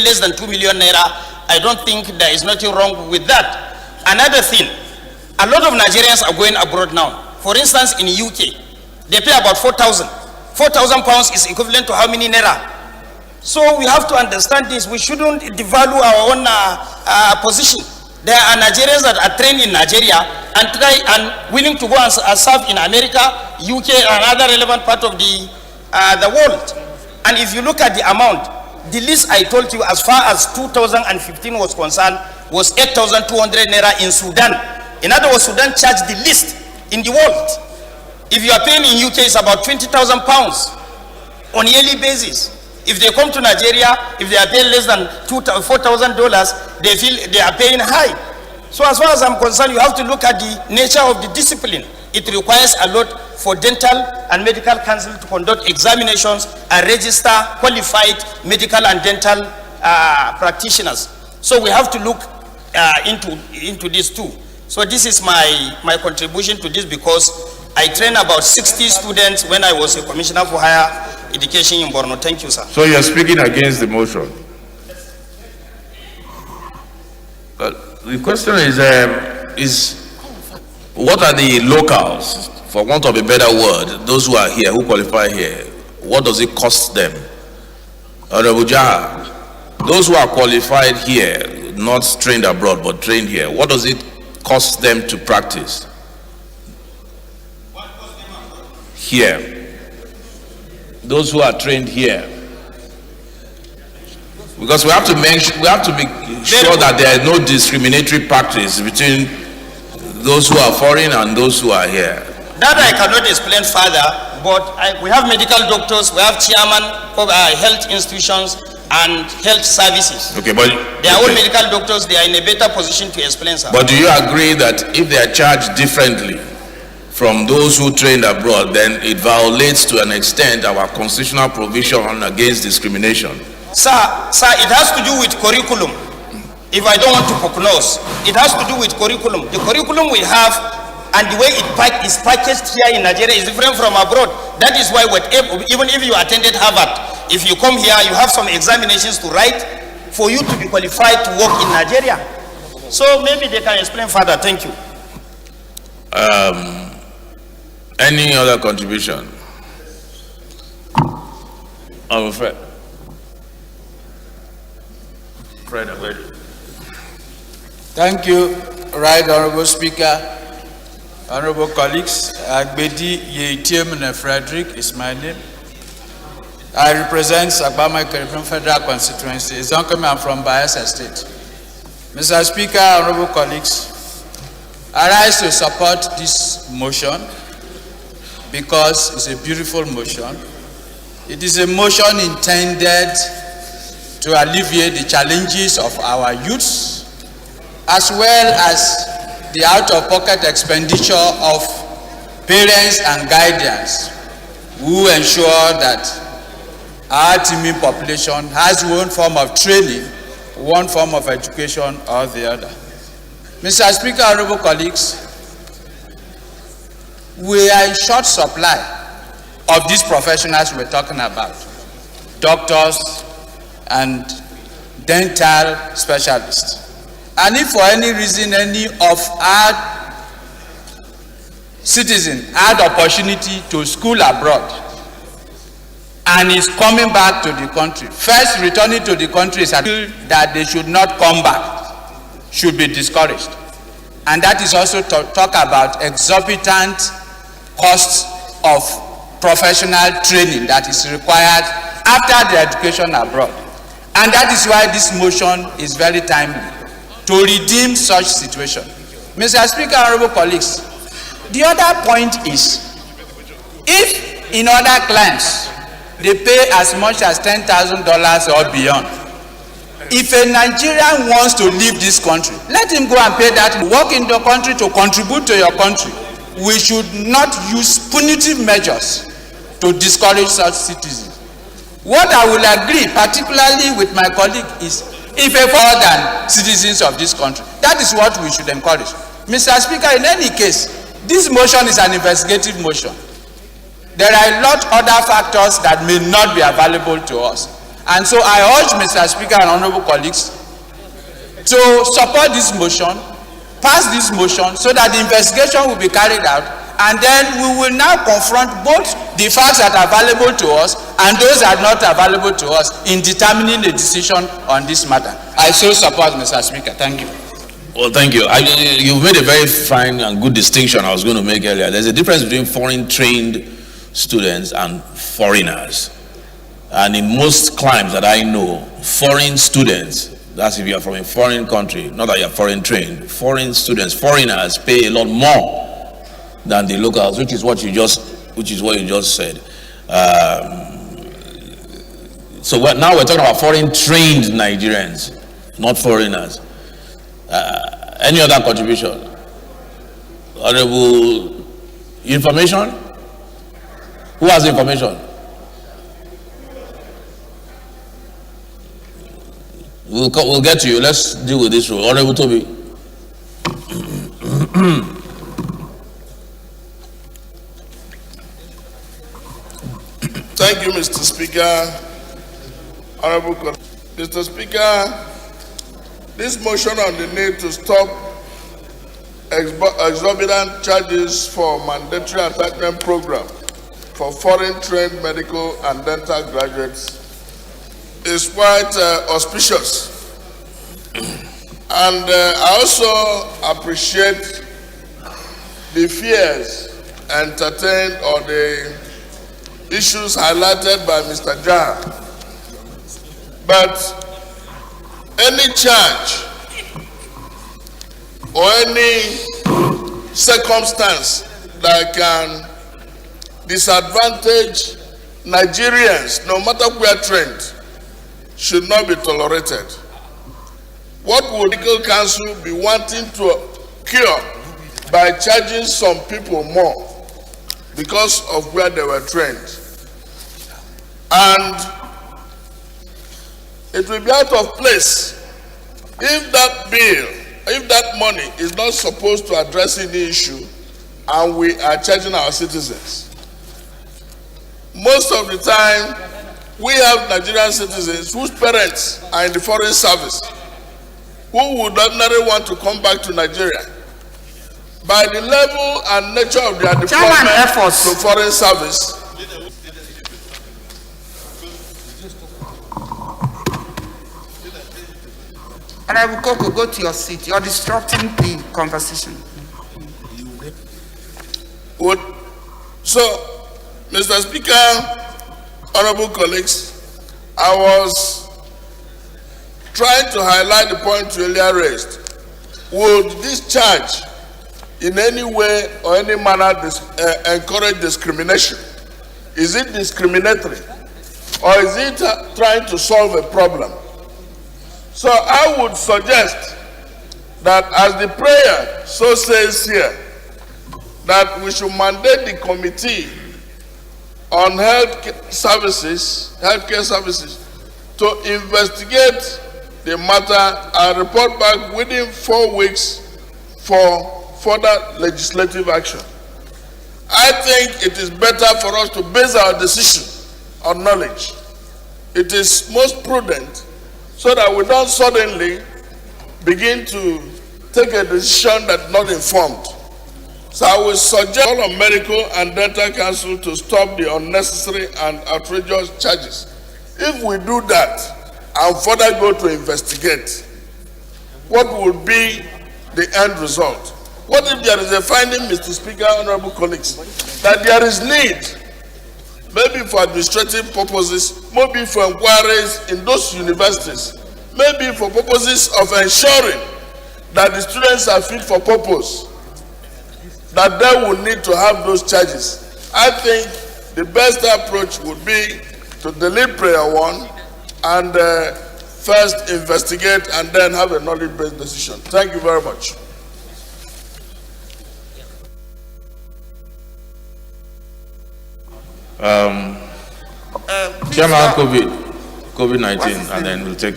less than 2 million naira. I don't think there is nothing wrong with that. Another thing, a lot of Nigerians are going abroad now. For instance, in UK, they pay about 4,000. 4,000 pounds is equivalent to how many naira? So we have to understand this. We shouldn't devalue our own position. There are Nigerians that are trained in Nigeria and willing to go and serve in America, UK, and other relevant part of the world. And if you look at the amount, the list I told you as far as 2015 was concerned was 8,200 naira in Sudan. In other words, Sudan charged the least in the world. If you are paying in UK, it's about 20,000 pounds on yearly basis. If they come to Nigeria, if they are paying less than $4,000, they feel they are paying high. So as far as I'm concerned, you have to look at the nature of the discipline. It requires a lot for dental and medical council to conduct examinations and register qualified medical and dental practitioners. So we have to look into this too. So this is my contribution to this, because I trained about 60 students when I was a commissioner for higher education in Borno. Thank you, sir. So you're speaking against the motion. The question is what are the locals, for want of a better word, those who are here, who qualify here, what does it cost them? Honorable Jaha, those who are qualified here, not trained abroad but trained here, what does it cost them to practice here? Those who are trained here, because we have to be sure that there is no discriminatory practice between those who are foreign and those who are here. That I cannot explain further, but we have medical doctors, we have chairman of health institutions and health services. Okay, but they are all medical doctors. They are in a better position to explain, sir. But do you agree that if they are charged differently from those who trained abroad, then it violates to an extent our constitutional provision against discrimination? Sir, it has to do with curriculum. If I don't want to prognose, it has to do with curriculum. The curriculum we have and the way it is packaged here in Nigeria is different from abroad. That is why even if you attended Harvard, if you come here, you have some examinations to write for you to be qualified to work in Nigeria. So maybe they can explain further. Thank you. Any other contribution? I'm afraid. Thank you, Right Honorable Speaker, Honorable colleagues. Agbedi Yeitemene Frederick is my name. I represent Sagbama Caribbean Federal Constituency. I'm from Bayelsa State. Mr. Speaker, honorable colleagues, I rise to support this motion because it's a beautiful motion. It is a motion intended to alleviate the challenges of our youths, as well as the out-of-pocket expenditure of parents and guardians who ensure that our teeming population has one form of training, one form of education or the other. Mr. Speaker, honorable colleagues, we are in short supply of these professionals we're talking about, doctors and dental specialists. And if for any reason any of our citizens had opportunity to school abroad and is coming back to the country, first returning to the country is that they should not come back, should be discouraged. And that is also to talk about exorbitant costs of professional training that is required after the education abroad. And that is why this motion is very timely, to redeem such situation. Mr. Speaker, honorable colleagues, the other point is, if in other climes they pay as much as $10,000 or beyond, if a Nigerian wants to leave this country, let him go and pay that, work in the country to contribute to your country. We should not use punitive measures to discourage such citizens. What I will agree, particularly with my colleague, is if a foreign citizens of this country, that is what we should encourage. Mr. Speaker, in any case, this motion is an investigative motion. There are a lot of other factors that may not be available to us. And so I urge Mr. Speaker and honorable colleagues to support this motion, pass this motion, so that the investigation will be carried out, and then we will now confront both the facts that are available to us and those that are not available to us in determining a decision on this matter. I so support, Mr. Speaker. Thank you. Well, thank you. You've made a very fine and good distinction I was going to make earlier. There's a difference between foreign trained students and foreigners. And in most climes that I know, foreign students, that's if you are from a foreign country, not that you are foreign trained, foreign students, foreigners pay a lot more than the locals, which is what you just said. So now we're talking about foreign trained Nigerians, not foreigners. Any other contribution? Honorable, information? Who has information? We'll get to you. Let's deal with this rule. Honorable Toby. Thank you, Mr. Speaker. Honorable Mr. Speaker, this motion on the need to stop exorbitant charges for mandatory attachment program for foreign trained medical and dental graduates is quite auspicious. And I also appreciate the fears entertained or the issues highlighted by Mr. Jan. But any charge or any circumstance that can disadvantage Nigerians, no matter where trained, should not be tolerated. What would the legal counsel be wanting to cure by charging some people more because of where they were trained? And it will be out of place if that bill, if that money is not supposed to address any issue and we are charging our citizens. Most of the time, we have Nigerian citizens whose parents are in the foreign service, who would ordinarily want to come back to Nigeria. By the level and nature of their deployment to foreign service, and I will go to your seat. You're disrupting the conversation. So, Mr. Speaker, honorable colleagues, I was trying to highlight the point you earlier raised. Would this charge in any way or any manner encourage discrimination? Is it discriminatory? Or is it trying to solve a problem? So I would suggest that as the prayer so says here, that we should mandate the committee on healthcare services to investigate the matter and report back within 4 weeks for further legislative action. I think it is better for us to base our decision on knowledge. It is most prudent so that we don't suddenly begin to take a decision that's not informed. So I will suggest all of Medical and Dental Council to stop the unnecessary and outrageous charges. If we do that and further go to investigate, what will be the end result? What if there is a finding, Mr. Speaker, honorable colleagues, that there is need, maybe for administrative purposes, maybe for inquiries in those universities, maybe for purposes of ensuring that the students are fit for purpose, that they will need to have those charges. I think the best approach would be to delete prayer 1 and first investigate and then have a knowledge-based decision. Thank you very much. Chairman, COVID-19, and then we'll take.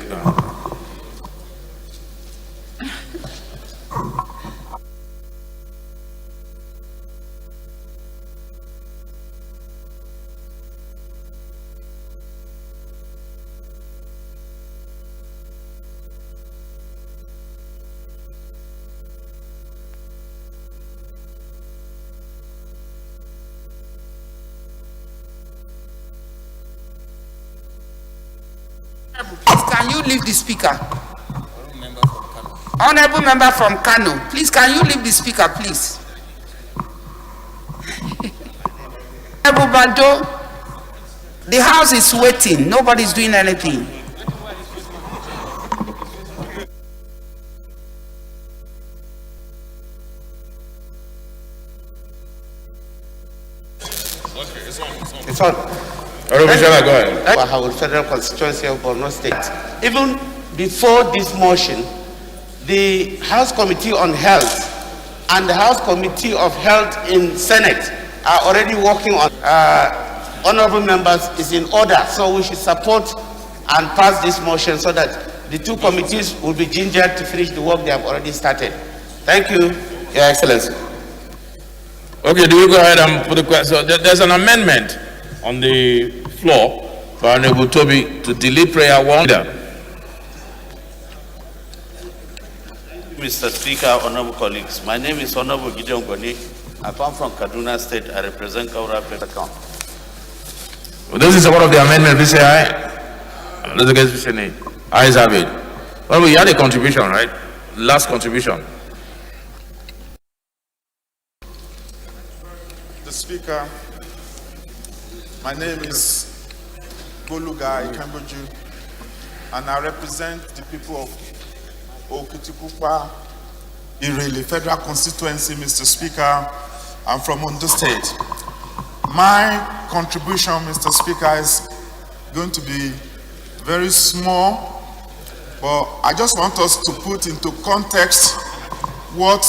Please, can you leave the speaker? Honorable member from Kano, please, can you leave the speaker, please? Honorable Bando, the house is waiting. Nobody's doing anything. It's on. Go ahead. Howard Federal Constituency of Borno State. Even before this motion, the House Committee on Health and the House Committee of Health in Senate are already working on. Honorable members, is in order, so we should support and pass this motion so that the two committees will be gingered to finish the work they have already started. Thank you, Your Excellency. Okay, do you go ahead and put the question? So there's an amendment on the floor by Honorable Toby to delete prayer 1. Mr. Speaker, honorable colleagues, my name is Honorable Gideon Goni. I come from Kaduna State. I represent Kaura Petacom. This is one of the amendments. We say aye. Those against, we say nay. Ayes have it. Well, we had a contribution, right? Last contribution. The Speaker, my name is Boluga Ikamboju, and I represent the people of Okitikupa, Irele Federal Constituency, Mr. Speaker. I'm from Ondo State. My contribution, Mr. Speaker, is going to be very small, but I just want us to put into context what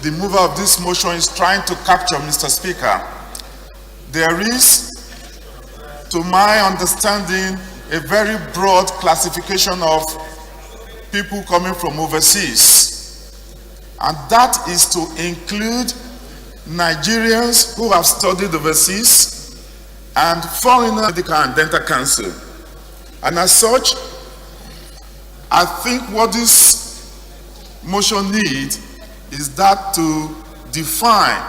the mover of this motion is trying to capture, Mr. Speaker. There is, to my understanding, a very broad classification of people coming from overseas, and that is to include Nigerians who have studied overseas and foreign medical and dental council. And as such, I think what this motion needs is that to define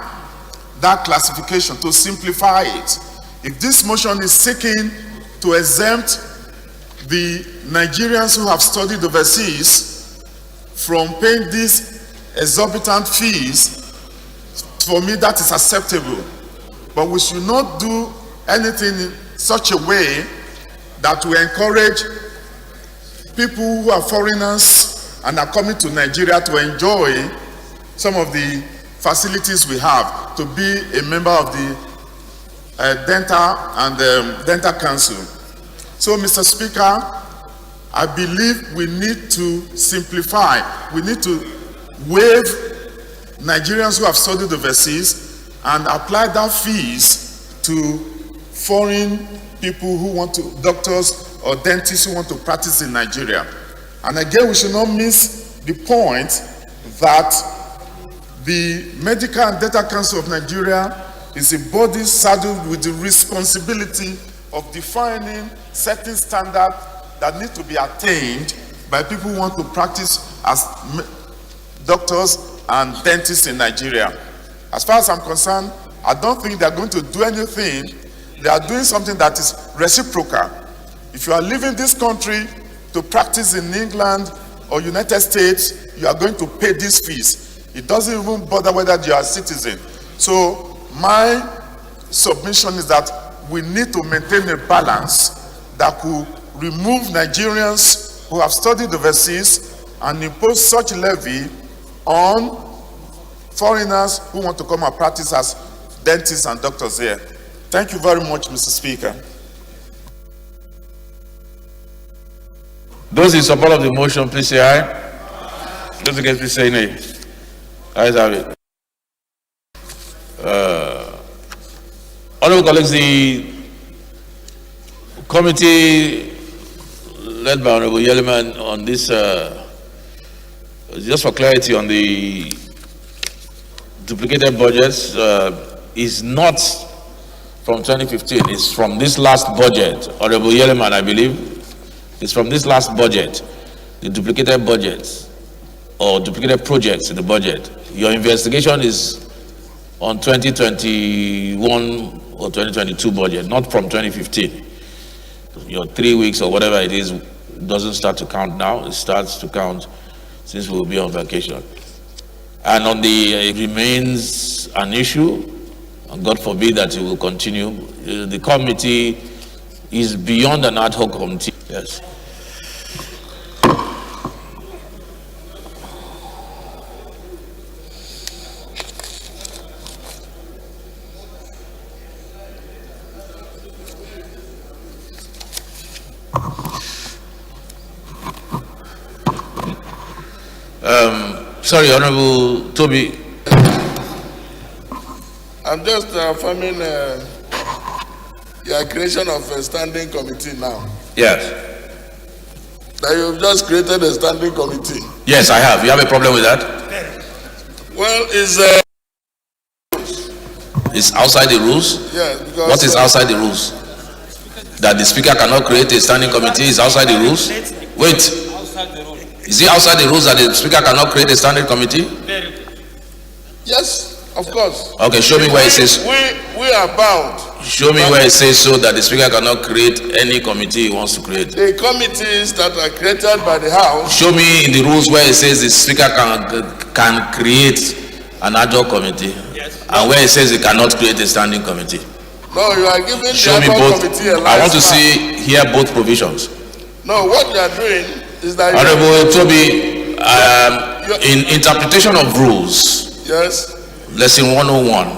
that classification, to simplify it. If this motion is seeking to exempt the Nigerians who have studied overseas from paying these exorbitant fees, for me that is acceptable. But we should not do anything in such a way that we encourage people who are foreigners and are coming to Nigeria to enjoy some of the facilities we have, to be a member of the dental and dental council. So, Mr. Speaker, I believe we need to simplify. We need to waive Nigerians who have studied overseas and apply that fees to foreign people who want to, doctors or dentists who want to practice in Nigeria. And again, we should not miss the point that the Medical and Dental Council of Nigeria is a body saddled with the responsibility of defining certain standards that need to be attained by people who want to practice as doctors and dentists in Nigeria. As far as I'm concerned, I don't think they're going to do anything. They are doing something that is reciprocal. If you are leaving this country to practice in England or United States, you are going to pay these fees. It doesn't even bother whether you are a citizen. So my submission is that we need to maintain a balance that could remove Nigerians who have studied overseas and impose such levy on foreigners who want to come and practice as dentists and doctors here. Thank you very much, Mr. Speaker. Those in support of the motion, please say aye. Those against, please say nay. Ayes have it. Honorable colleagues, the committee led by Honorable Yeleman on this, just for clarity on the duplicated budgets, is not from 2015, it's from this last budget. Honorable Yeleman, I believe, it's from this last budget, the duplicated budgets or duplicated projects in the budget. Your investigation is on 2021 or 2022 budget, not from 2015. Your 3 weeks or whatever it is doesn't start to count now. It starts to count since we'll be on vacation. And on the, it remains an issue, and God forbid that it will continue. The committee is beyond an ad hoc committee. Yes. Sorry, Honorable Toby. I'm just affirming your creation of a standing committee now. Yes. That you've just created a standing committee. Yes, I have. You have a problem with that? Well, it's outside the rules? Yes. Because what is outside the rules? That the speaker cannot create a standing committee is outside the rules? Wait. Is it outside the rules that the speaker cannot create a standing committee? Yes, of course. Okay, show me where it says. We are bound. Show me where it says so that the speaker cannot create any committee he wants to create. The committees that are created by the House. Show me in the rules where it says the speaker can create an ad hoc committee, yes. And where it says he cannot create a standing committee. No, you are giving show the me both. Committee a I want to hear both provisions. No, what you are doing is that Honorable Toby, in interpretation of rules, yes, lesson 101,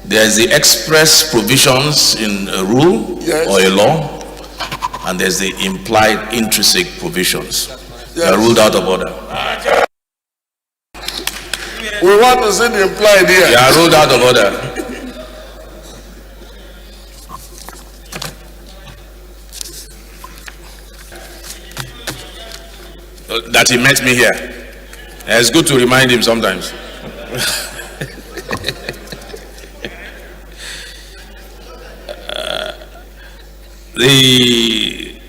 there's the express provisions in a rule, yes, or a law, and there's the implied intrinsic provisions. Yes. They are ruled out of order. We want to see the implied here. They are ruled out of order. That he met me here. It's good to remind him sometimes. The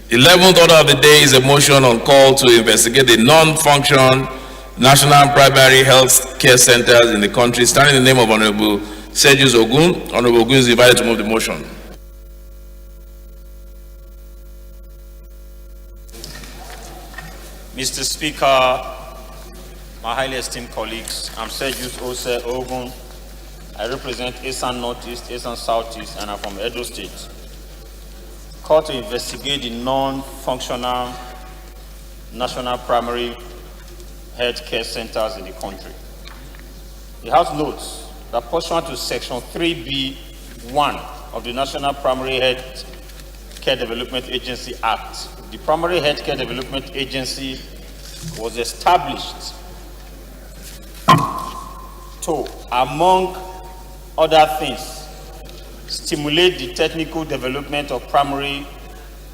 11th order of the day is a motion on call to investigate the non-function national primary health care centers in the country. Standing in the name of Honorable Sergius Ogun. Honorable Ogun is invited to move the motion. Mr. Speaker, my highly esteemed colleagues, I'm Sergius Ose Ogun. I represent Esan Northeast, Esan Southeast, and I'm from Edo State. Called to investigate the non-functional national primary health care centers in the country. The House notes that pursuant to Section 3B1 of the National Primary Health Care Development Agency Act, the Primary Health Care Development Agency was established to, among other things, stimulate the technical development of primary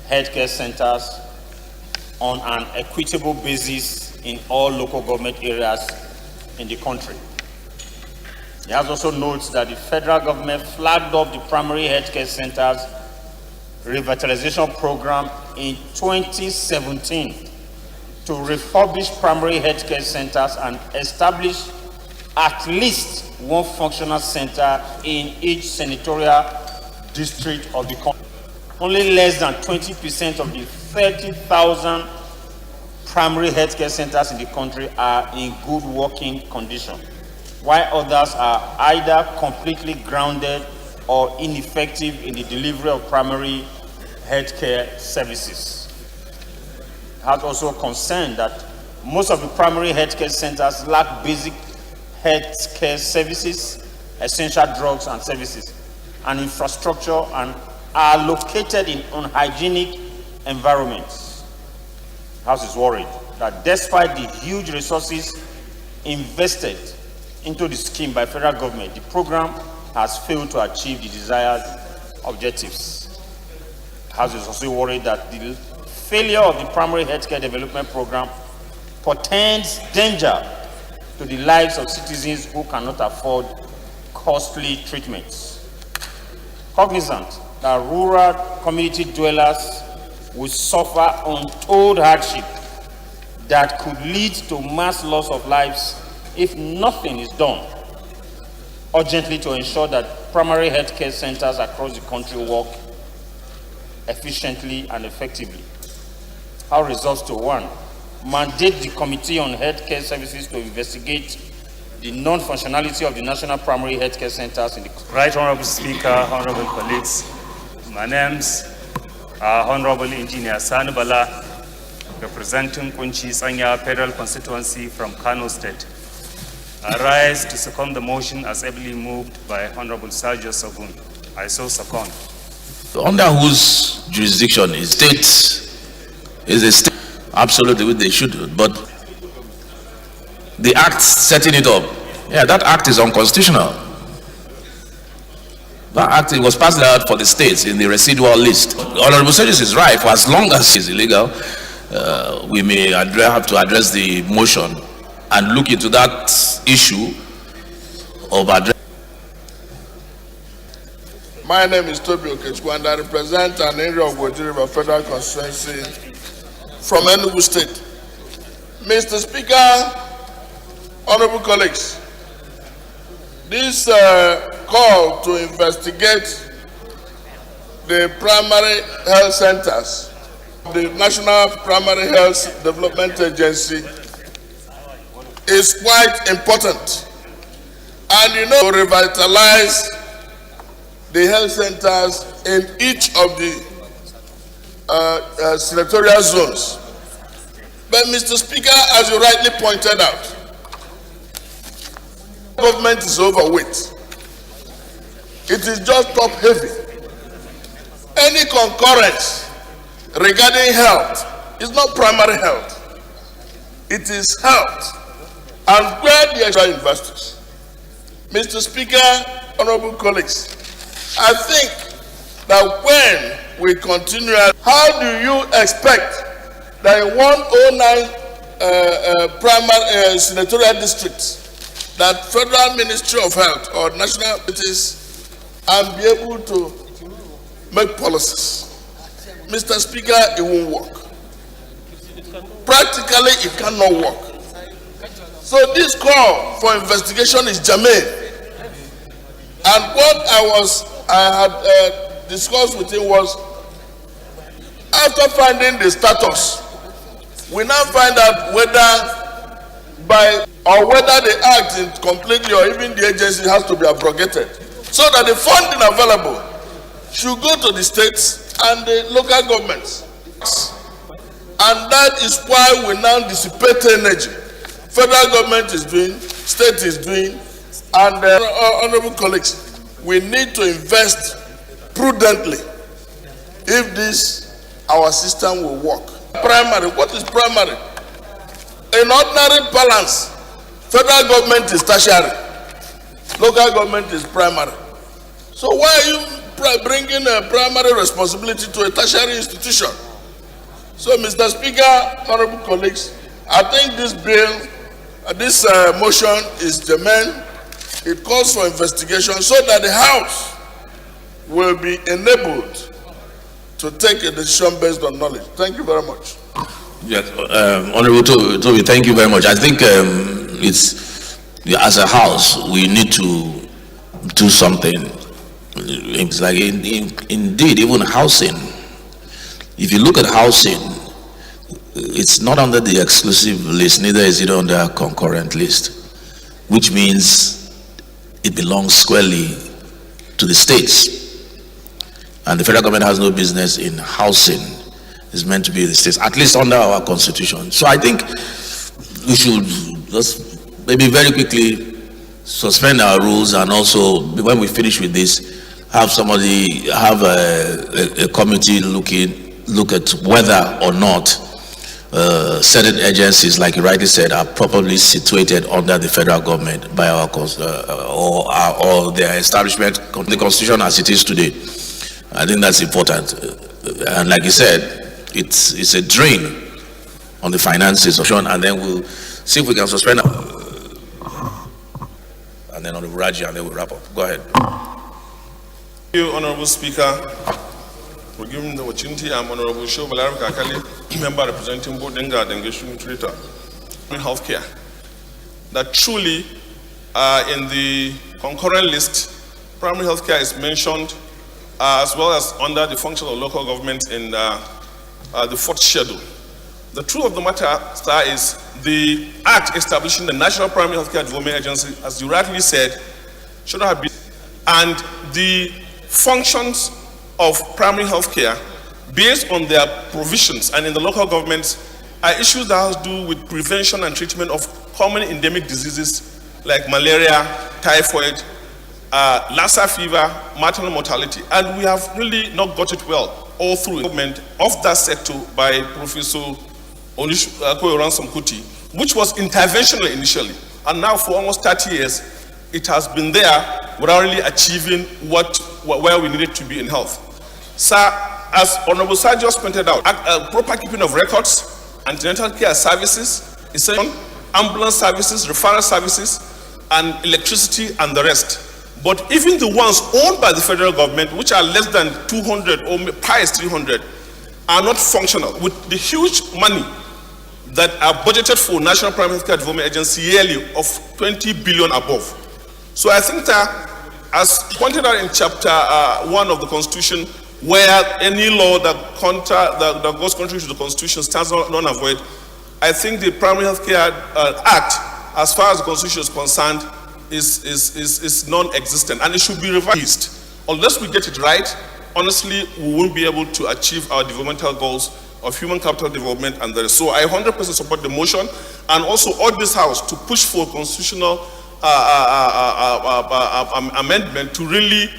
healthcare centers on an equitable basis in all local government areas in the country. It has also notes that the federal government flagged up the primary healthcare centers revitalization program in 2017 to refurbish primary healthcare centers and establish at least one functional center in each senatorial district of the country. Only less than 20% of the 30,000 primary healthcare centers in the country are in good working condition, while others are either completely grounded or ineffective in the delivery of primary healthcare services. It has also concerned that most of the primary healthcare centers lack basic healthcare services, essential drugs and services, and infrastructure, and are located in unhygienic environments. The House is worried that despite the huge resources invested into the scheme by federal government, the program has failed to achieve the desired objectives. The House is also worried that the failure of the primary healthcare development program portends danger to the lives of citizens who cannot afford costly treatments. Cognizant that rural community dwellers will suffer untold hardship that could lead to mass loss of lives if nothing is done urgently to ensure that primary healthcare centers across the country work efficiently and effectively. How resolves to 1, mandate the Committee on Healthcare Services to investigate the non-functionality of the national primary healthcare centers in the Right Honorable Speaker, honorable colleagues, my name's Honorable Engineer Sani Bala, representing Kunchi Sanya Federal Constituency from Kano State. I rise to second the motion as ably moved by Honorable Sergio Sogun. I so second. Under whose jurisdiction is a state, absolutely they should do, but the act setting it up, that act is unconstitutional. That act was passed out for the states in the residual list. Honorable Sergis is right. For as long as it's illegal, we may have to address the motion and look into that issue of address. My name is Toby Okechukwu and I represent an area of Wajiri River Federal Constituency from Enugu State. Mr. Speaker, honorable colleagues, this call to investigate the primary health centers, the National Primary Health Development Agency, is quite important. And to revitalize the health centers in each of the senatorial zones. But Mr. Speaker, as you rightly pointed out, government is overweight. It is just top heavy. Any concurrence regarding health is not primary health. It is health. And where the extra investors. Mr. Speaker, honorable colleagues, I think that when we continue, how do you expect that in 109 primary senatorial districts that Federal Ministry of Health or national entities and be able to make policies? Mr. Speaker, it won't work. Practically, it cannot work. So this call for investigation is germane. And what I had discussed with him was, after finding the status, we now find out whether whether the act is completely or even the agency has to be abrogated, so that the funding available should go to the states and the local governments. And that is why we now dissipate energy. Federal government is doing, state is doing, and honorable colleagues, we need to invest prudently if our system will work. Primary, what is primary? In ordinary balance, federal government is tertiary, local government is primary. So why are you bringing a primary responsibility to a tertiary institution? So, Mr. Speaker, honorable colleagues, I think this bill, this motion is germane. It calls for investigation so that the House will be enabled to take a decision based on knowledge. Thank you very much. Yes, Honorable Toby, thank you very much. I think it's as a house, we need to do something. It's like, indeed, even housing. If you look at housing, it's not under the exclusive list, neither is it under a concurrent list, which means it belongs squarely to the states. And the federal government has no business in housing. It's meant to be the states, at least under our constitution. So I think we should just maybe very quickly suspend our rules, and also when we finish with this, have somebody, have a committee look at whether or not certain agencies, like you rightly said, are properly situated under the federal government by our or their establishment, the constitution as it is today. I think that's important. And like you said, it's a drain on the finances of Sean, and then we'll see if we can suspend and then on the Raji, and then we'll wrap up. Go ahead. Thank you, Honorable Speaker, for giving the opportunity. I'm Honorable Sho Balarab Kakali, member representing Bodenga Dengeshu Twitter, healthcare. That truly, in the concurrent list, primary healthcare is mentioned as well as under the function of local government in the fourth schedule. The truth of the matter, sir, is the act establishing the National Primary Healthcare Development Agency, as you rightly said, should not have been, and the functions of primary health care based on their provisions and in the local governments are issues that have to do with prevention and treatment of common endemic diseases like malaria, typhoid, Lassa fever, maternal mortality, and we have really not got it well all through development of that sector by Professor Onishu Kuti, which was interventional initially, and now for almost 30 years it has been there without really achieving where we needed to be in health. Sir, as Honorable Sir just pointed out, proper keeping of records, antenatal care services, essential ambulance services, referral services, and electricity and the rest. But even the ones owned by the federal government, which are less than 200 or past 300, are not functional with the huge money that are budgeted for National Primary Healthcare Development Agency yearly of 20 billion above. So I think that, as pointed out in chapter 1 of the Constitution, where any law that goes contrary to the Constitution stands non void, I think the Primary Healthcare Act, as far as the Constitution is concerned, is non-existent, and it should be revised. Unless we get it right, honestly, we won't be able to achieve our developmental goals of human capital development and the rest. So I 100% support the motion, and also urge this House to push for constitutional amendment to really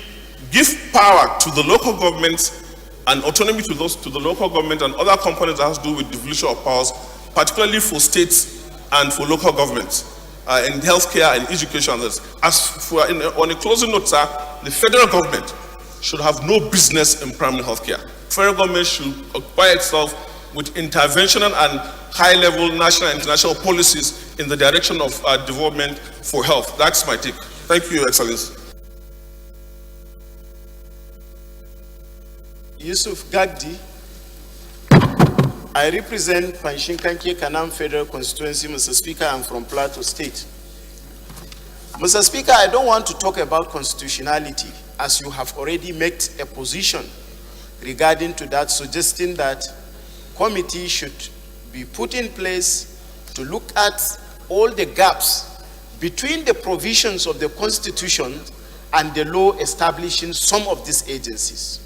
give power to the local governments and autonomy to the local government and other components that has to do with devolution of powers, particularly for states and for local governments in healthcare and education. On a closing note, sir, the federal government should have no business in primary healthcare. Federal government should occupy itself with interventional and high-level national and international policies in the direction of development for health. That's my take. Thank you, Your Excellency. Yusuf Gagdi. I represent Panshinkanke Kanam Federal Constituency, Mr. Speaker. I'm from Plateau State. Mr. Speaker, I don't want to talk about constitutionality, as you have already made a position regarding to that, suggesting that committee should be put in place to look at all the gaps between the provisions of the Constitution and the law establishing some of these agencies.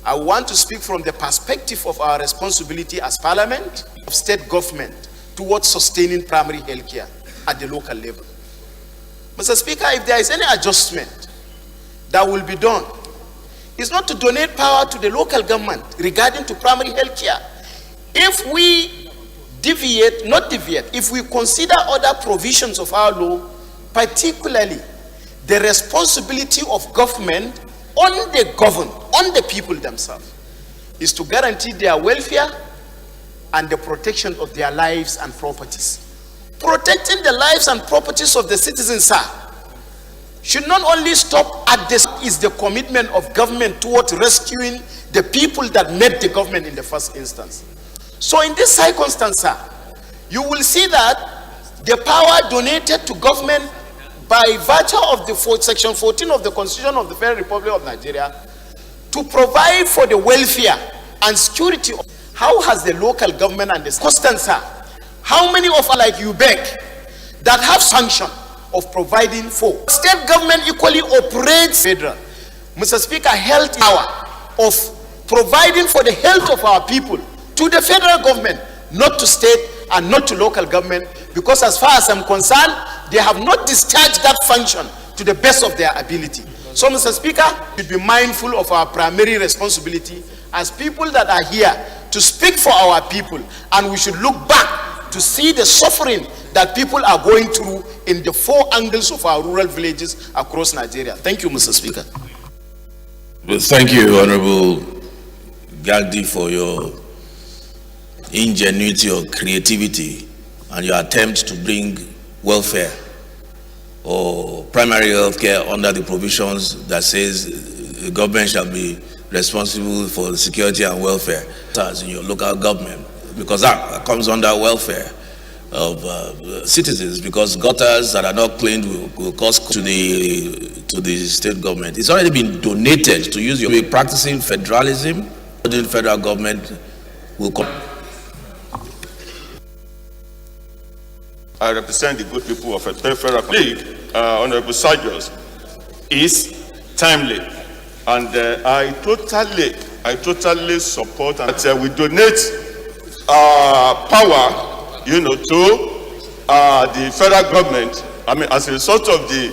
I want to speak from the perspective of our responsibility as Parliament, of state government, towards sustaining primary health care at the local level. Mr. Speaker, if there is any adjustment that will be done, it's not to donate power to the local government regarding to primary health care. If we if we consider other provisions of our law, particularly the responsibility of government on the people themselves, is to guarantee their welfare and the protection of their lives and properties. Protecting the lives and properties of the citizens, sir, should not only stop at this, is the commitment of government towards rescuing the people that made the government in the first instance. So in this circumstance, sir, you will see that the power donated to government by virtue of the section 14 of the Constitution of the Federal Republic of Nigeria to provide for the welfare and security. How has the local government and the constant, sir? How many of us like you beg that have sanction of providing for? State government equally operates federal. Mr. Speaker, health power of providing for the health of our people to the federal government, not to state and not to local government, because as far as I'm concerned, they have not discharged that function to the best of their ability. So, Mr. Speaker, we should be mindful of our primary responsibility as people that are here to speak for our people, and we should look back to see the suffering that people are going through in the 4 angles of our rural villages across Nigeria. Thank you, Mr. Speaker. Well, thank you, Honorable Gagdi, for your ingenuity or creativity and your attempt to bring welfare or primary health care under the provisions that says the government shall be responsible for the security and welfare as in your local government, because that comes under welfare of citizens, because gutters that are not cleaned will cost to the state government. It's already been donated to use your practicing federalism. The federal government will come. I represent the good people of a federal league, Honorable Sergius, is timely, and I totally support and we donate power, to the federal government. I mean, as a result of the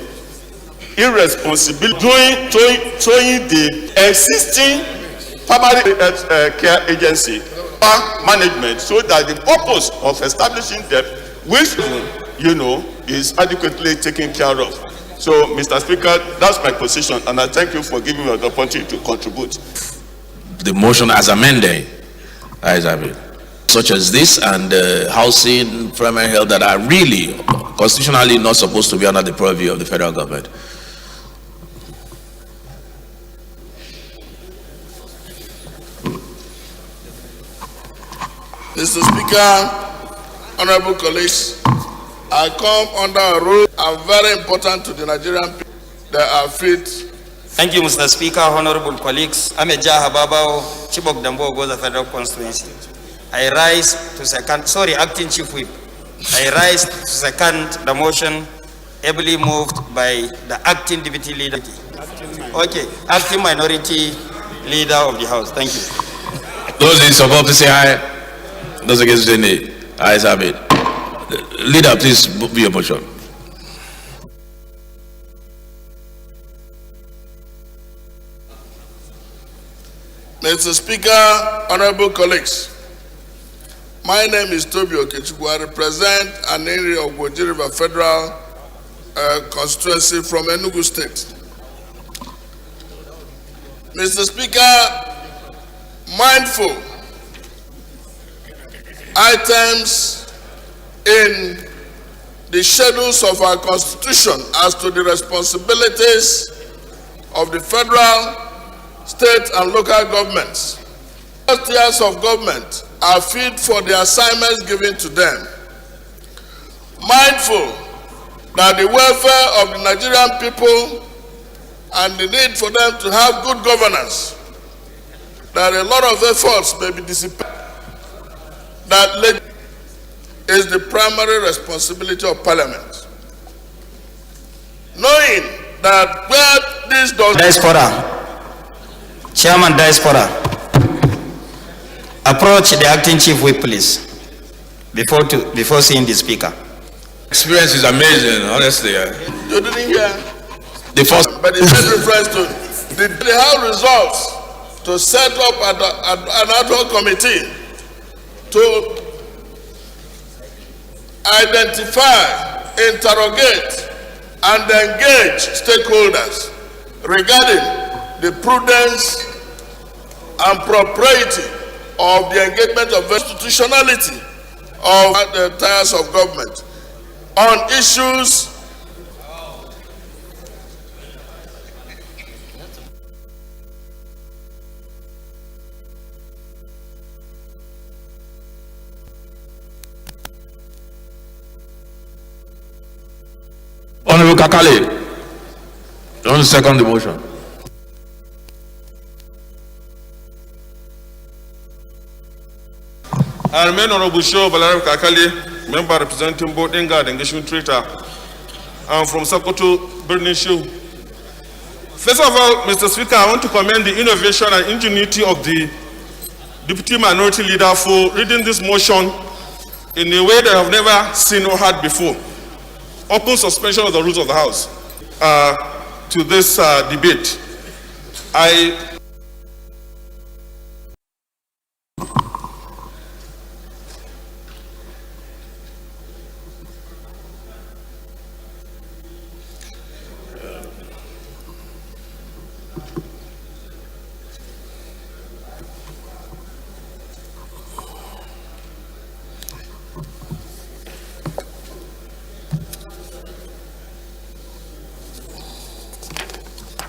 irresponsibility throwing the existing primary health care agency management, so that the purpose of establishing them, which is adequately taken care of. So, Mr. Speaker, that's my position, and I thank you for giving me the opportunity to contribute. The motion as amended, such as this, and housing, primary health, that are really constitutionally not supposed to be under the purview of the federal government. Mr. Speaker, honorable colleagues, I come under a rule and very important to the Nigerian people that are fit. Thank you, Mr. Speaker, honorable colleagues. I'm a Jahababao, Chibok Dambo, Goza Federal Constituency. I rise to second, Acting Chief Whip. I rise to second the motion ably moved by the Acting Deputy Leader. Okay, Acting Minority Leader of the House. Thank you. Those in support, please say aye. Those against, say nay. Ayes have it. Leader, please be your motion. Mr. Speaker, honorable colleagues, my name is Toby Okechukwu. I represent an area of Goji River Federal Constituency from Enugu State. Mr. Speaker, mindful items in the schedules of our Constitution as to the responsibilities of the federal, state, and local governments. First tiers of government are fit for the assignments given to them. Mindful that the welfare of the Nigerian people and the need for them to have good governance, that a lot of efforts may be dissipated, that is the primary responsibility of Parliament. Knowing that where this does... Chairman Diaspora, approach the Acting Chief Whip, please, before seeing the Speaker. Experience is amazing, honestly. You didn't hear? The first... But it made reference to they have results to set up an ad hoc committee to identify, interrogate, and engage stakeholders regarding the prudence and propriety of the engagement of institutionality of the tiers of government on issues Honorable Kakale, you want to second the motion? I remain Honorable Show Balarab Kakali, member representing Bodinga and Engagement Traitor. I'm from Sokoto, Burning Shoe. First of all, Mr. Speaker, I want to commend the innovation and ingenuity of the Deputy Minority Leader for reading this motion in a way that I have never seen or heard before. Open suspension of the rules of the House to this debate. I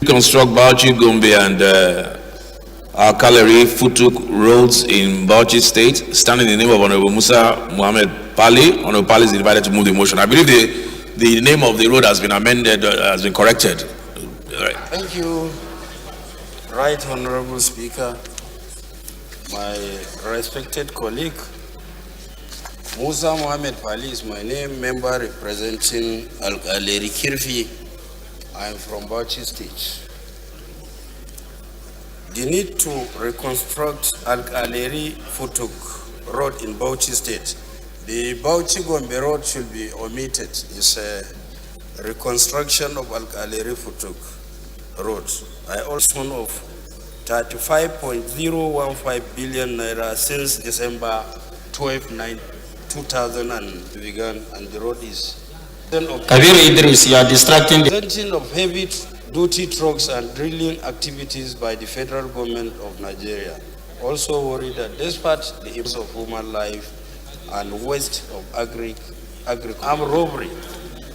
construct Bauchi, Gombe, and Alkalari Futuk roads in Bauchi State. Standing in the name of Honorable Musa Muhammad Pali, Honorable Pali is invited to move the motion. I believe the name of the road has been amended, has been corrected. Right. Thank you, Right Honorable Speaker. My respected colleague, Musa Muhammad Pali is my name, member representing Alkalari Kirfi. I am from Bauchi State. The need to reconstruct Alkalari Futuk Road in Bauchi State. The Bauchi Gombe Road should be omitted. It's a reconstruction of Alkalari Futuk Road. I also know of 35.015 billion naira since December 12, 2000 began, and the road is Kabir Idris, you are distracting the presenting of heavy duty trucks and drilling activities by the federal government of Nigeria. Also worried that despite the impacts of human life and waste of armed robbery,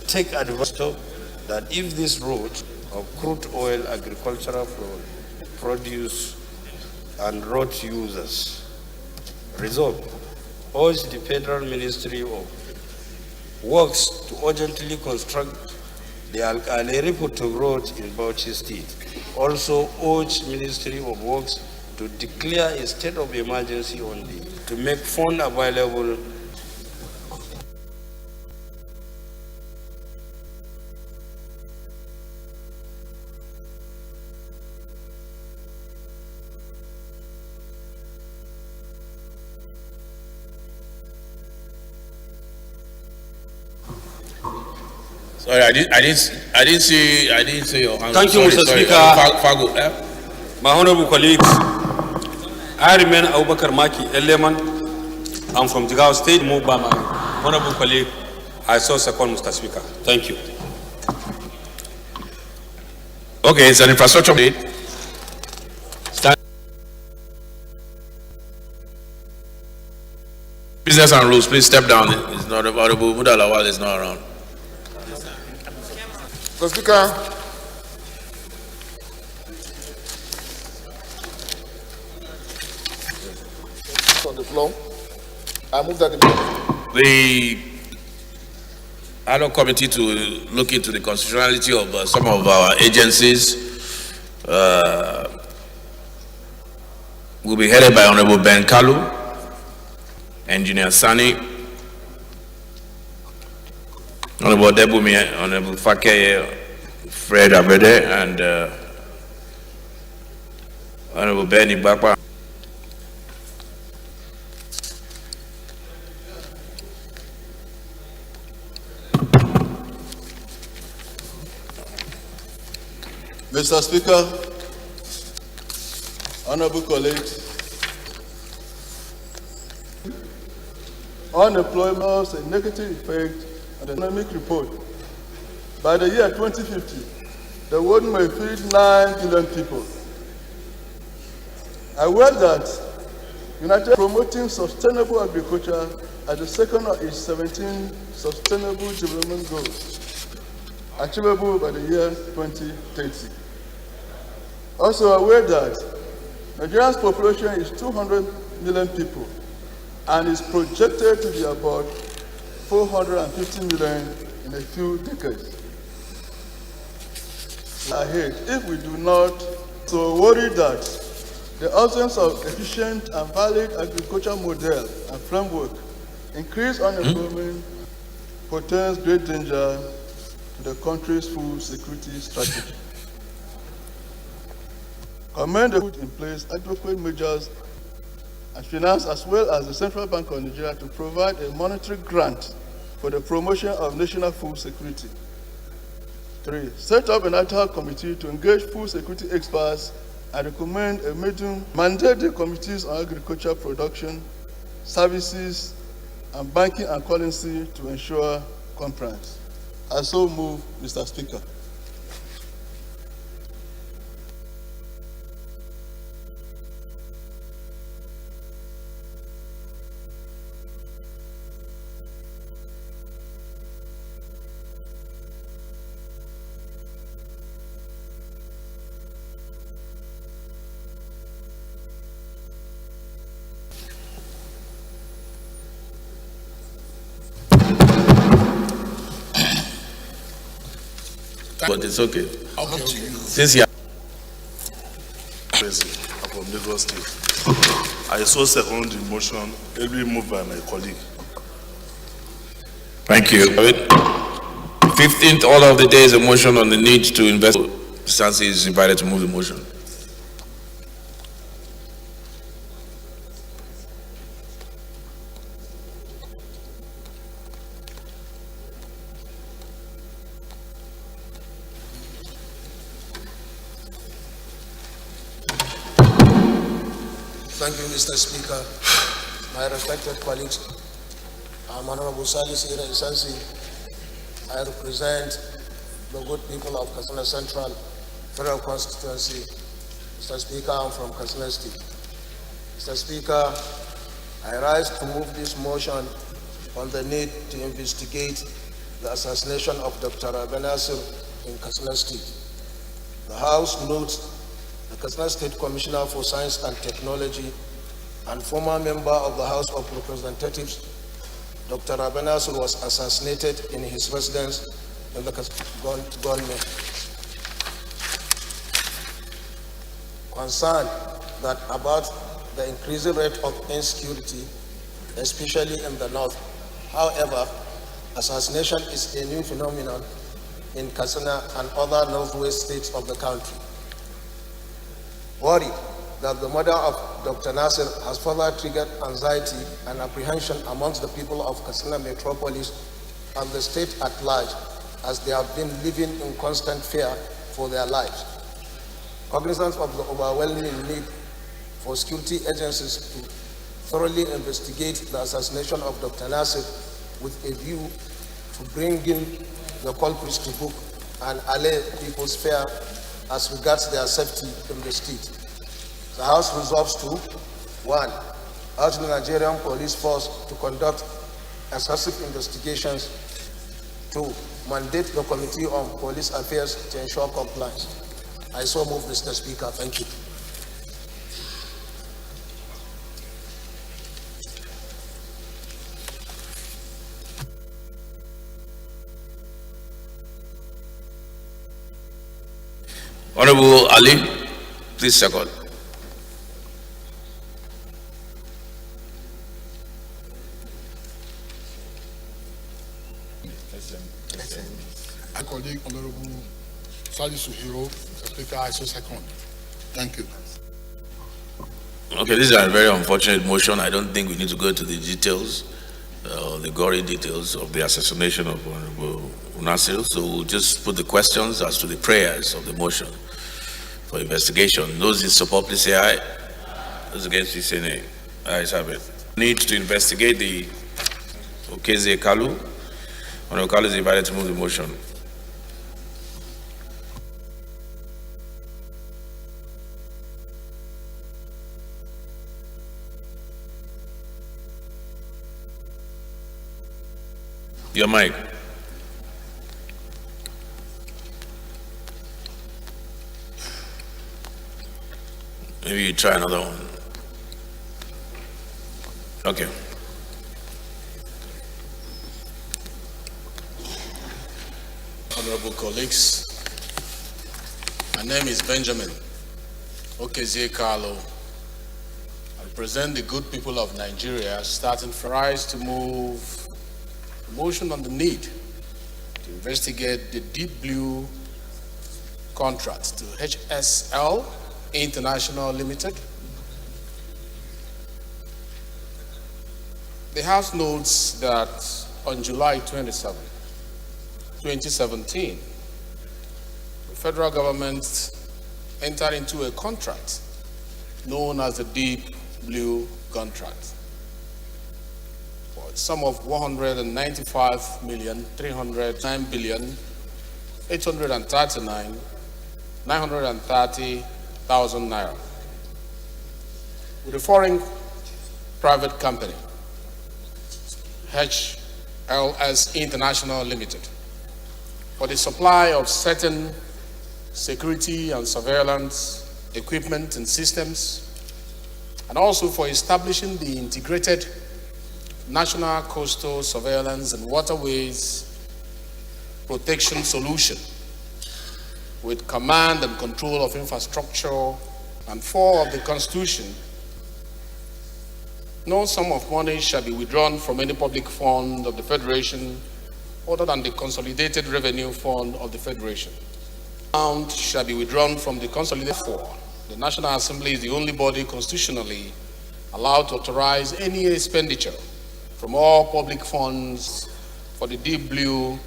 take advantage that if this road of crude oil, agricultural produce and road users resolve, urge the Federal Ministry of Works to urgently construct the Alkalari Futuk Road in Bauchi State. Also urge Ministry of Works to declare a state of emergency on to make funds available Sorry, I didn't see your hand. Thank you, Mr. Speaker. My honorable colleagues, I remain Abubakar Maki Eleman. I'm from Jigawa State, moved by my honorable colleague. I so second, Mr. Speaker. Thank you. Okay, it's an infrastructure aid. Business and rules, please step down. It's not available. Mudalawal is not around. Mr. Speaker, on the floor, I move that the ad hoc committee to look into the constitutionality of some of our agencies will be headed by Honorable Ben Kalu, Engineer Sani, Honorable Debumi, Honorable Fakeye, Fred Abede, and Honorable Benny Bakwa. Mr. Speaker, honorable colleagues, unemployment has a negative effect on the economic report. By the year 2050, the world may feed 9 billion people. I read that United promoting sustainable agriculture as the second of its 17 sustainable development goals, achievable by the year 2030. Also aware that Nigeria's population is 200 million people and is projected to be about 450 million in a few decades. ahead if we do not so worry that the absence of efficient and valid agricultural model and framework, increased unemployment, portends great danger to the country's food security strategy. Commend the put in place adequate measures and finance as well as the Central Bank of Nigeria to provide a monetary grant for the promotion of national food security. 3. Set up an ad hoc committee to engage food security experts and recommend a medium mandated committees on agricultural production, services, and banking and currency to ensure compliance. I so move, Mr. Speaker. But it's okay. Okay. Since you I'm from Lagos State. I so second the motion, ably moved by my colleague. Thank you. 15th order of the day is a motion on the need to invest. Stancy is invited to move the motion. Thank you, Mr. Speaker. My respected colleagues, I'm Honorable Salis Ira Isansi. I represent the good people of Katsina Central Federal Constituency. Mr. Speaker, I'm from Katsina State. Mr. Speaker, I rise to move this motion on the need to investigate the assassination of Dr. Rabe Nasir in Katsina State. The House notes the Katsina State Commissioner for Science and Technology and former member of the House of Representatives, Dr. Rabe Nasir, was assassinated in his residence in the gunmen. Concerned that about the increasing rate of insecurity, especially in the north. However, assassination is a new phenomenon in Katsina and other northwest states of the country. Worried that the murder of Dr. Nasir has further triggered anxiety and apprehension amongst the people of Katsina metropolis and the state at large, as they have been living in constant fear for their lives. Cognizant of the overwhelming need for security agencies to thoroughly investigate the assassination of Dr. Nasir with a view to bringing the culprits to book and allay people's fear as regards their safety in the state. The House resolves to 1. Urge the Nigerian police force to conduct excessive investigations. 2. Mandate the Committee on Police Affairs to ensure compliance. I so move, Mr. Speaker. Thank you. Honorable Ali, please second. My colleague, Honorable Salisu Hero, Mr. Speaker, I so second. Thank you. Okay, this is a very unfortunate motion. I don't think we need to go into the details, the gory details of the assassination of Honorable Nasir. So we'll just put the questions as to the prayers of the motion for investigation. Those in support, please say aye. Those against, please say nay. Ayes have it. Need to investigate the Okeze Kalu. Honorable Kalu is invited to move the motion. Your mic. Maybe you try another one. Okay. Honorable colleagues, My name is Benjamin Okezie Carlo. I represent the good people of Nigeria, starting from rise to move a motion on the need to investigate the Deep Blue contract to HSL International Limited. The House notes that on July 27, 2017, the federal government entered into a contract known as the Deep Blue contract for a sum of 195,309,839,930,000 naira with a foreign private company, HLS International Limited, for the supply of certain security and surveillance equipment and systems, and also for establishing the integrated national coastal surveillance and waterways protection solution with command and control of infrastructure and 4 of the Constitution. No sum of money shall be withdrawn from any public fund of the Federation other than the Consolidated Revenue Fund of the Federation. Amount shall be withdrawn from the Consolidated Fund. The National Assembly is the only body constitutionally allowed to authorize any expenditure from all public funds for the Deep Blue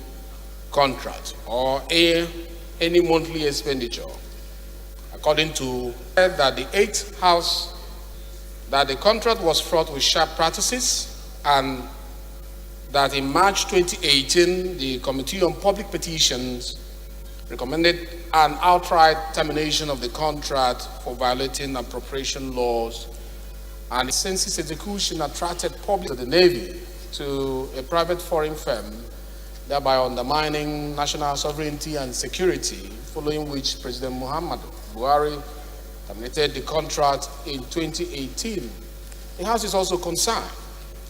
contract or any monthly expenditure. According to that the 8th House, that the contract was fraught with sharp practices, and that in March 2018, the Committee on Public Petitions recommended an outright termination of the contract for violating appropriation laws, and since its execution attracted public to the Navy to a private foreign firm, thereby undermining national sovereignty and security, following which President Muhammadu Buhari terminated the contract in 2018. The House is also concerned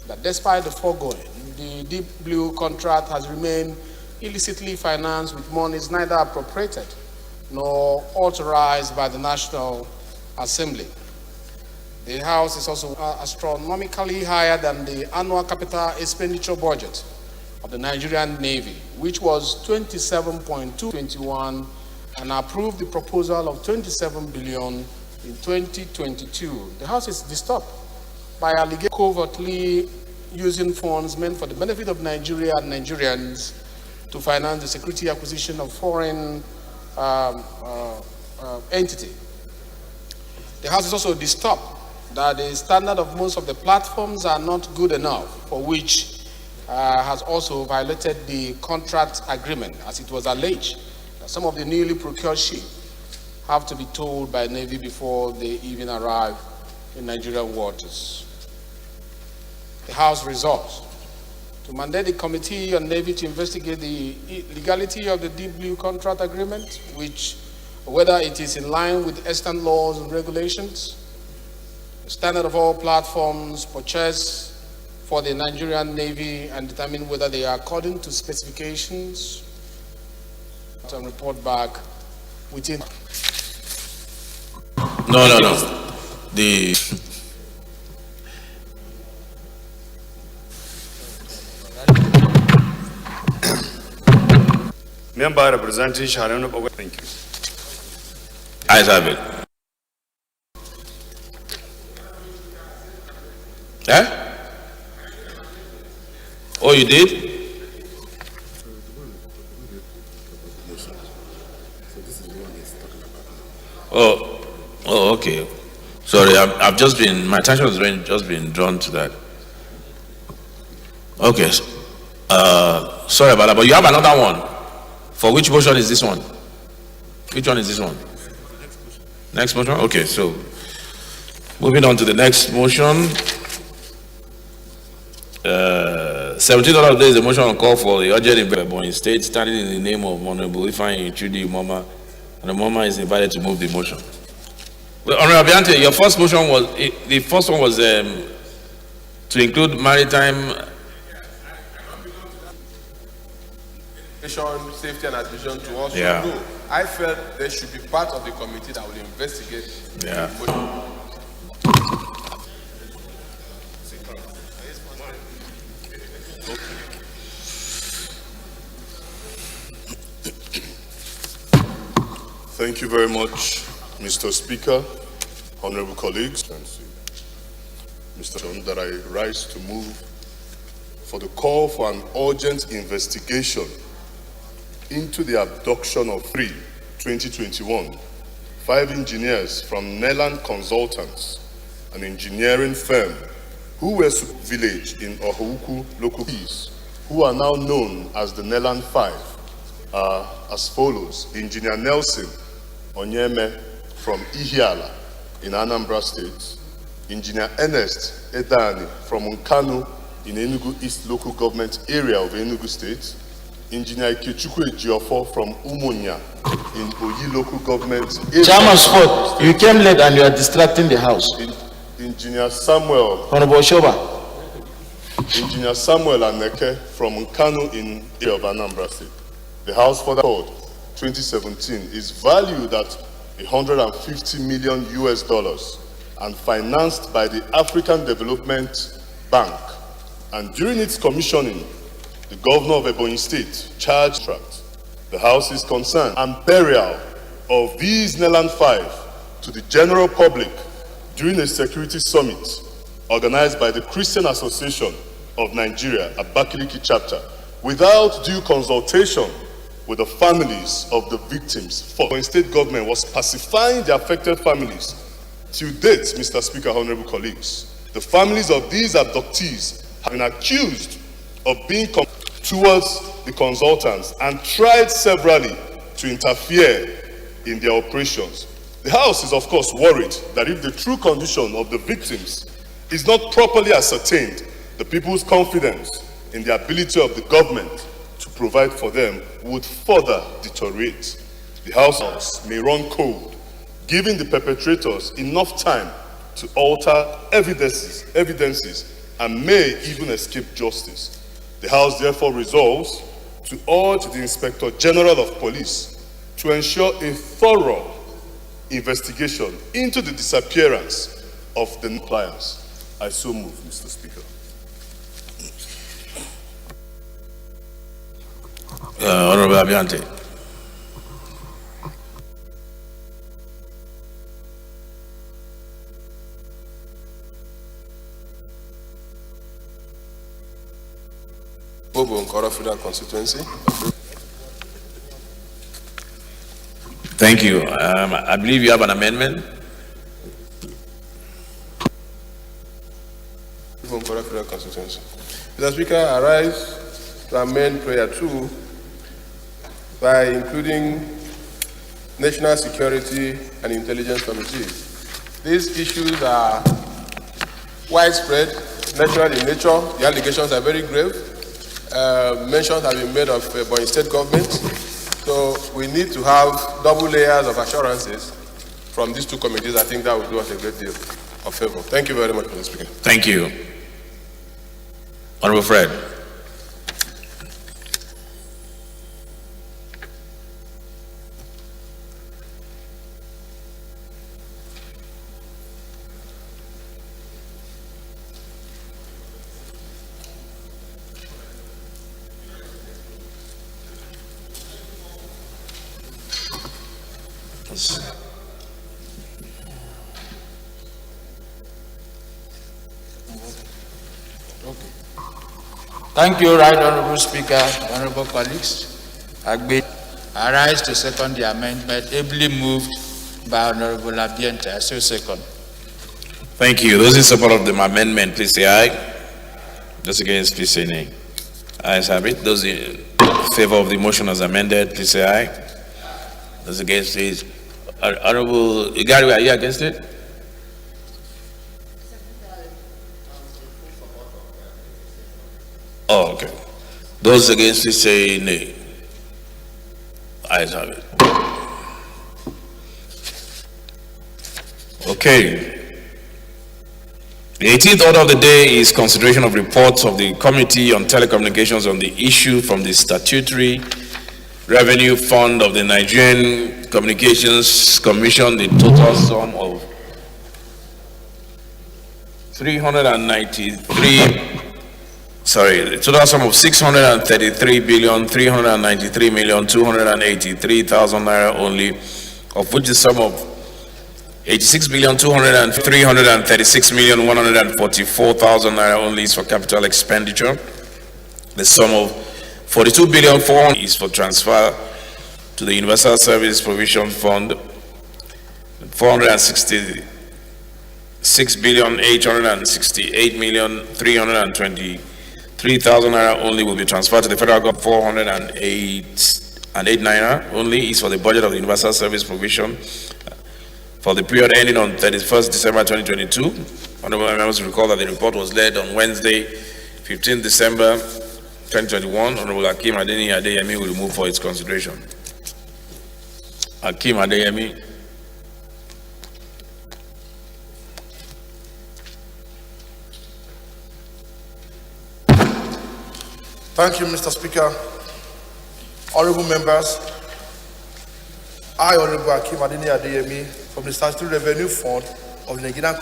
that despite the foregoing, the Deep Blue contract has remained illicitly financed with monies neither appropriated nor authorized by the National Assembly. The House is also astronomically higher than the annual capital expenditure budget of the Nigerian Navy, which was 27.221, and approved the proposal of 27 billion in 2022. The House is disturbed by allegation covertly using funds meant for the benefit of Nigeria and Nigerians to finance the security acquisition of foreign entity. The House is also disturbed that the standard of most of the platforms are not good enough, for which has also violated the contract agreement, as it was alleged that some of the newly procured ships have to be towed by Navy before they even arrive in Nigerian waters. The House resolves to mandate the Committee on Navy to investigate the legality of the Deep Blue contract agreement, whether it is in line with extant laws and regulations, the standard of all platforms purchased for the Nigerian Navy, and determine whether they are according to specifications, and report back within. No. The Member representing Sharon Ogo, thank you. Ayes have it. Eh? Oh, you did? Oh, okay. Sorry, I've just been, my attention has just been drawn to that. Okay. Sorry about that, but you have another one. For which motion is this one? Which one is this one? Next motion? Okay, so moving on to the next motion. $17 is a motion on call for the urgent investment in state standing in the name of Honorable Ifeanyi Chudi Moma, and the Moma is invited to move the motion. Well, Honorable Biante, your first motion was, the first one was to include maritime Safety and admission to also Yeah. go. I felt they should be part of the committee that will investigate. Yeah. Thank you very much, Mr. Speaker, honorable colleagues. Mr. John, that I rise to move for the call for an urgent investigation into the abduction of 2021, 5 engineers from Neland Consultants, an engineering firm, who were to village in Ohuku local peace, who are now known as the Neland 5, are as follows: Engineer Nelson Onyeme from Ihiala in Anambra State, Engineer Ernest Edani from Nkanu in Enugu East Local Government Area of Enugu State, Engineer Ikechukwu Ejiofor from Umunya in Oyi Local Government Area. Chairman's fault. You came late and you are distracting the House. Engineer Samuel. Honorable Shoba. Engineer Samuel Aneke from Nkanu in area of Anambra State. The House for the Code 2017 is valued at $150 million and financed by the African Development Bank. And during its commissioning, the governor of Ebonyi State charged tract. The House is concerned and burial of these Neland 5 to the general public during a security summit organized by the Christian Association of Nigeria, Abakaliki chapter, without due consultation with the families of the victims. The state government was pacifying the affected families. Till date, Mr. Speaker, honorable colleagues, the families of these abductees have been accused of being towards the consultants and tried severally to interfere in their operations. The House is, of course, worried that if the true condition of the victims is not properly ascertained, the people's confidence in the ability of the government to provide for them would further deteriorate. The House may run cold, giving the perpetrators enough time to alter evidences and may even escape justice. The House therefore resolves to urge the Inspector General of Police to ensure a thorough investigation into the disappearance of the clients. I so move, Mr. Speaker. Honorable Abiante. Bobo Nkora Federal Constituency. Thank you. I believe you have an amendment. Bobo Nkora Federal Constituency. Mr. Speaker, I rise to amend prayer 2 by including National Security and Intelligence Committee. These issues are widespread, natural in nature. The allegations are very grave. Mentions have been made of Ebonyi State government. So we need to have double layers of assurances from these two committees. I think that will do us a great deal of favor. Thank you very much, Mr. Speaker. Thank you. Honorable Fred. Thank you, Right Honorable Speaker, honorable colleagues. I rise to second the amendment ably moved by Honorable Abiente. I so second. Thank you. Those in support of the amendment, please say aye. Those against, please say nay. Ayes have it. Those in favor of the motion as amended, please say aye. Those against, please. Honorable Igari, are you against it? Oh, okay. Those against it say nay. Ayes have it. Okay. The 18th order of the day is consideration of reports of the Committee on Telecommunications on the issue from the statutory Revenue Fund of the Nigerian Communications Commission, the total sum of 633,393,283,000 naira only, of which the sum of 86,336,144,000 naira only is for capital expenditure. The sum of 42,400,000 is for transfer to the Universal Service Provision Fund. 466,868,323,000 naira only will be transferred to the federal government. 408 naira only is for the budget of the Universal Service Provision for the period ending on 31st December 2022. Honorable members recall that the report was led on Wednesday, 15th December 2021. Honorable Hakeem Adeyemi will move for its consideration. Hakeem Adeyemi. Thank you, Mr. Speaker. Honorable members, I, Honorable Hakeem Adeyemi, from the Statutory Revenue Fund of the Nigerian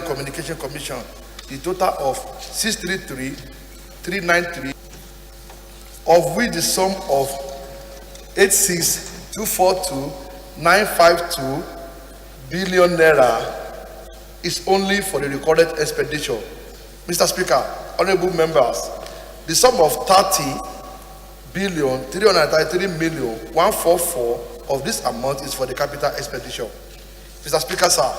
Communication Commission, the total of 633,393, of which the sum of 86,242,952 billion naira is only for the recorded expenditure. Mr. Speaker, honorable members, the sum of 30,333,144 of this amount is for the capital expenditure. Mr. Speaker, sir,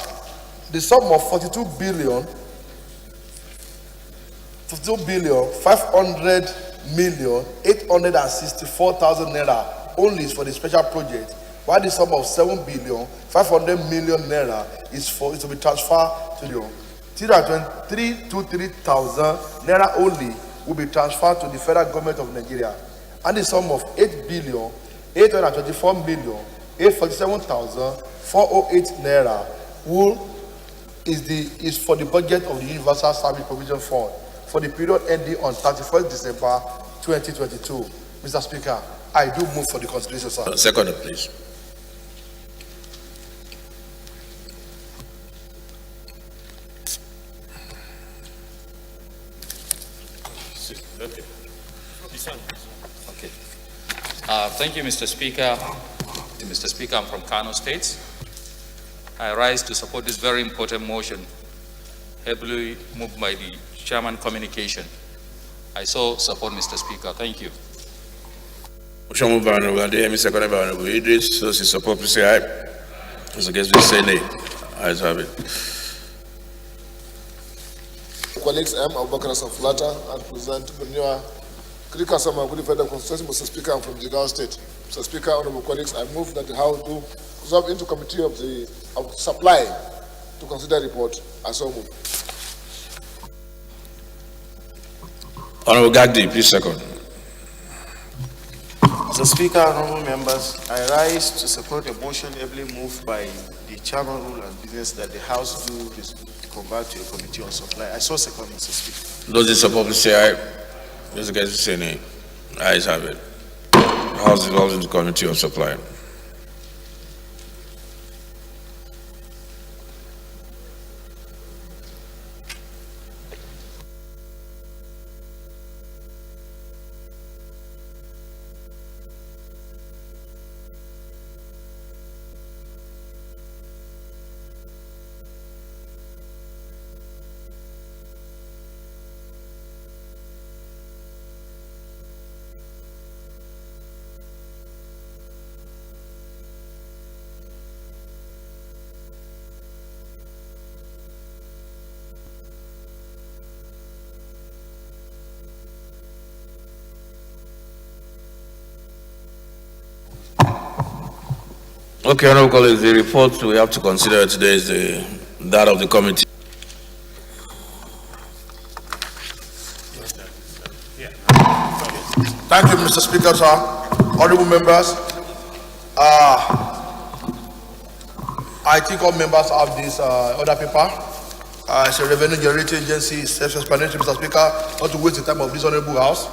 the sum of 42,500,864,000 naira only is for the special project, while the sum of 7,500,000,000 naira is to be transferred to the 323,000 naira only will be transferred to the federal government of Nigeria, and the sum of 8,824,847,408 naira is for the budget of the Universal Service Provision Fund for the period ending on 31st December 2022. Mr. Speaker, I do move for the consideration, sir. Second, please. Okay. Thank you, Mr. Speaker. Mr. Speaker, I'm from Kano State. I rise to support this very important motion, heavily moved by the Chairman Communication. I so support, Mr. Speaker. Thank you. Motion moved by Honorable Adeyemi, seconded by Honorable Idris. Those in support, please say aye. Those against, please say nay. Ayes have it. Colleagues, I am Abubakar Saflata and present Benua Krika Samagudi Federal Constituency. Mr. Speaker, I'm from Jigawa State. Mr. Speaker, honorable colleagues, I move that the House do resolve into Committee of Supply to consider report. I so move. Honorable Gagdi, please second. Mr. Speaker, honorable members, I rise to support a motion heavily moved by the Chairman Rule and Business that the House do convert to a Committee on Supply. I so second, Mr. Speaker. Those in support, please say aye. Those against, please say nay. Ayes have it. The House dissolves into Committee on Supply. Okay, honorable colleagues, the report we have to consider today is that of the committee. Thank you, Mr. Speaker, sir. Honorable members, I think all members have this other paper. It's a revenue generating agency, self-explanatory, Mr. Speaker, not to waste the time of this honorable house.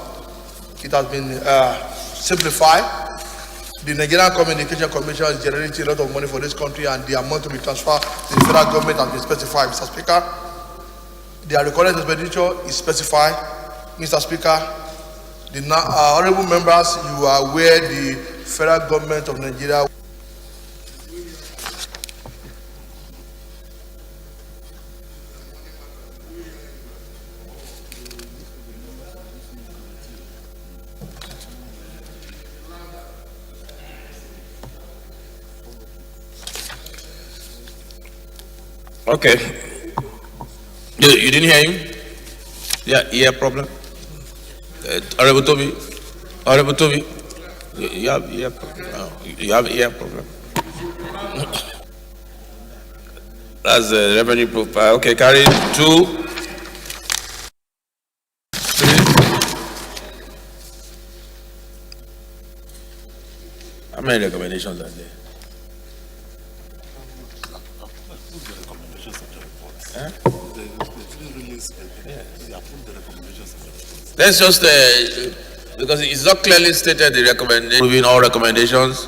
It has been simplified. the Nigerian Communication Commission is generating a lot of money for this country, and the amount to be transferred to the federal government has been specified. Mr. Speaker, their recorded expenditure is specified. Mr. Speaker, the honorable members, you are aware the federal government of Nigeria Okay. You didn't hear him? Yeah, ear problem. Honorable Toby, you have ear problem. You have ear problem. That's the revenue profile. Okay, carry 2, 3. How many recommendations are there? Let's just, because it's not clearly stated the recommendation, moving all recommendations.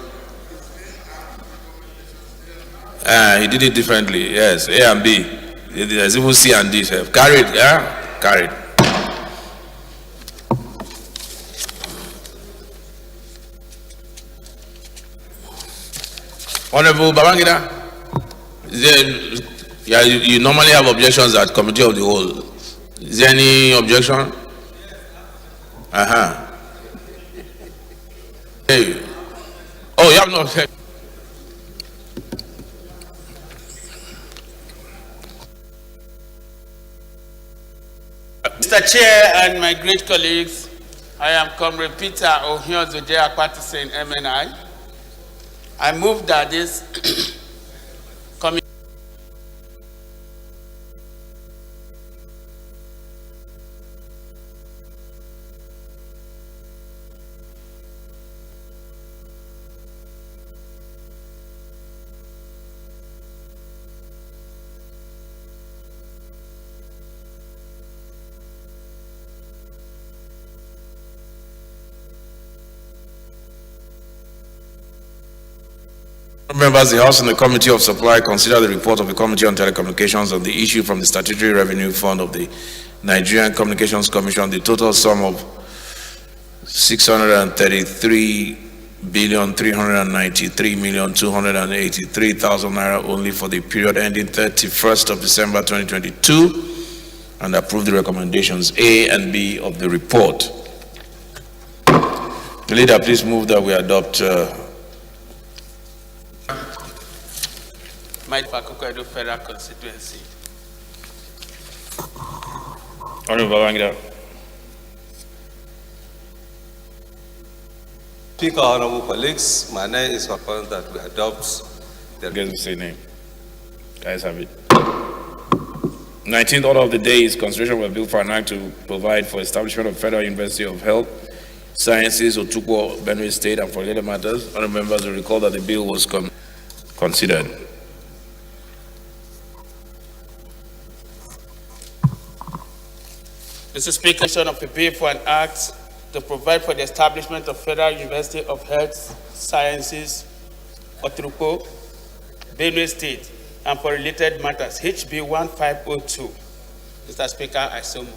He did it differently, yes, A and B. There's even C and D. Carried, yeah? Carried. Honorable Babangida, yeah, you normally have objections at Committee of the Whole. Is there any objection? Hey. Oh, you have no objection. Mr. Chair and my great colleagues, I am Comrade Peter Ohionzode Akpatise in MNI. I move that this committee Members, the House and the Committee of Supply consider the report of the Committee on Telecommunications on the issue from the Statutory Revenue Fund of the Nigerian Communications Commission, the total sum of 633,393,283,000 naira only for the period ending 31st of December 2022, and approve the recommendations A and B of the report. The leader, please move that we adopt my Fakukwado Federal Constituency. Honorable Babangida. Speaker, honorable colleagues, my name is proposed that we adopt the say name. Guys have it. 19th order of the day is consideration of a bill for an act to provide for establishment of Federal University of Health Sciences, Otukwo, Benue State, and for related matters. Honorable members will recall that the bill was considered. Mr. Speaker, of the bill for an act to provide for the establishment of Federal University of Health Sciences, Otukwo, Benue State, and for related matters, HB 1502. Mr. Speaker, I so move.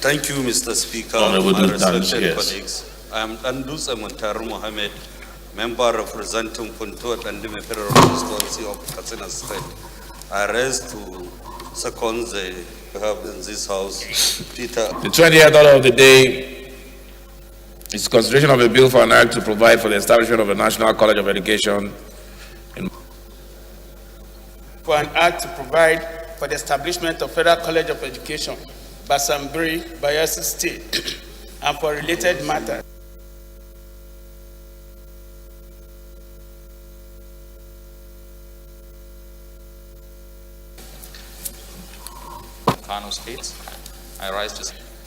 Thank you, Mr. Speaker. Honorable My respected yes. colleagues, I am Dandus Amuntar Mohammed, member representing Puntuat and the Federal Constituency of Katsina State. I rise to second the have in this house, Peter. The 20th order of the day is consideration of a bill for an act to provide for the establishment of a National College of Education. For an act to provide for the establishment of Federal College of Education, Basambri, Bayelsa State, and for related matters. Kano State, I rise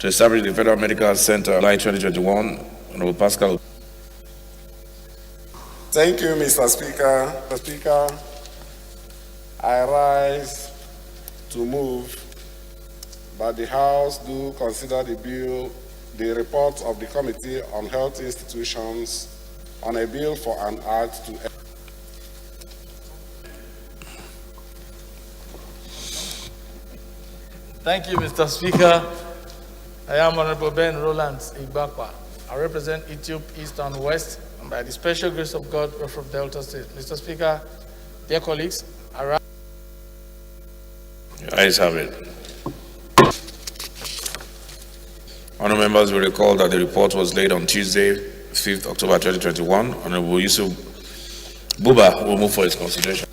To establish the Federal Medical Center, July 2021, Honorable Pascal. Thank you, Mr. Speaker. Mr. Speaker, I rise to move that the House do consider the report of the Committee on Health Institutions on a bill for an act to. Thank you, Mr. Speaker. I am Honorable Ben Roland Igbakwa. I represent Ethiopia East and West, and by the special grace of God, we're from Delta State. Mr. Speaker, dear colleagues, I rise. Your ayes have it. Honourable members will recall that the report was laid on Tuesday, 5th October 2021. Honourable Yusuf Buba will move for its consideration.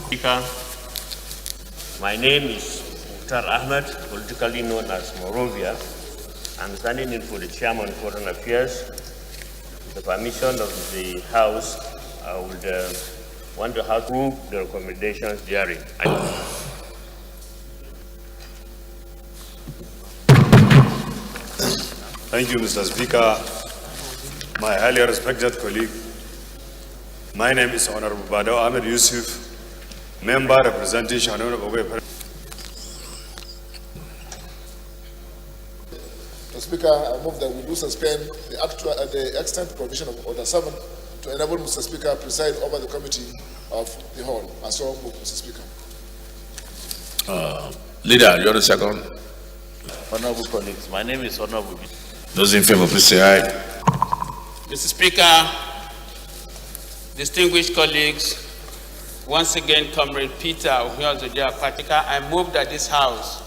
Speaker, my name is Mukhtar Ahmed, politically known as Morovia. I'm standing in for the Chairman of Foreign Affairs. With the permission of the House, I would want to approve the recommendations therein. Thank you, Mr. Speaker. My highly respected colleague, my name is Honorable Bado Ahmed Yusuf, member representing Shannon Ogowe. Mr. Speaker, I move that we do suspend the extant provision of Order 7 to enable Mr. Speaker preside over the committee of the whole. I so move, Mr. Speaker. Leader, you're the second. Honorable colleagues, my name is Honorable. Those in favor, please say aye. Mr. Speaker, distinguished colleagues, once again, Comrade Peter Ohiozodia Kwatika, I move that this House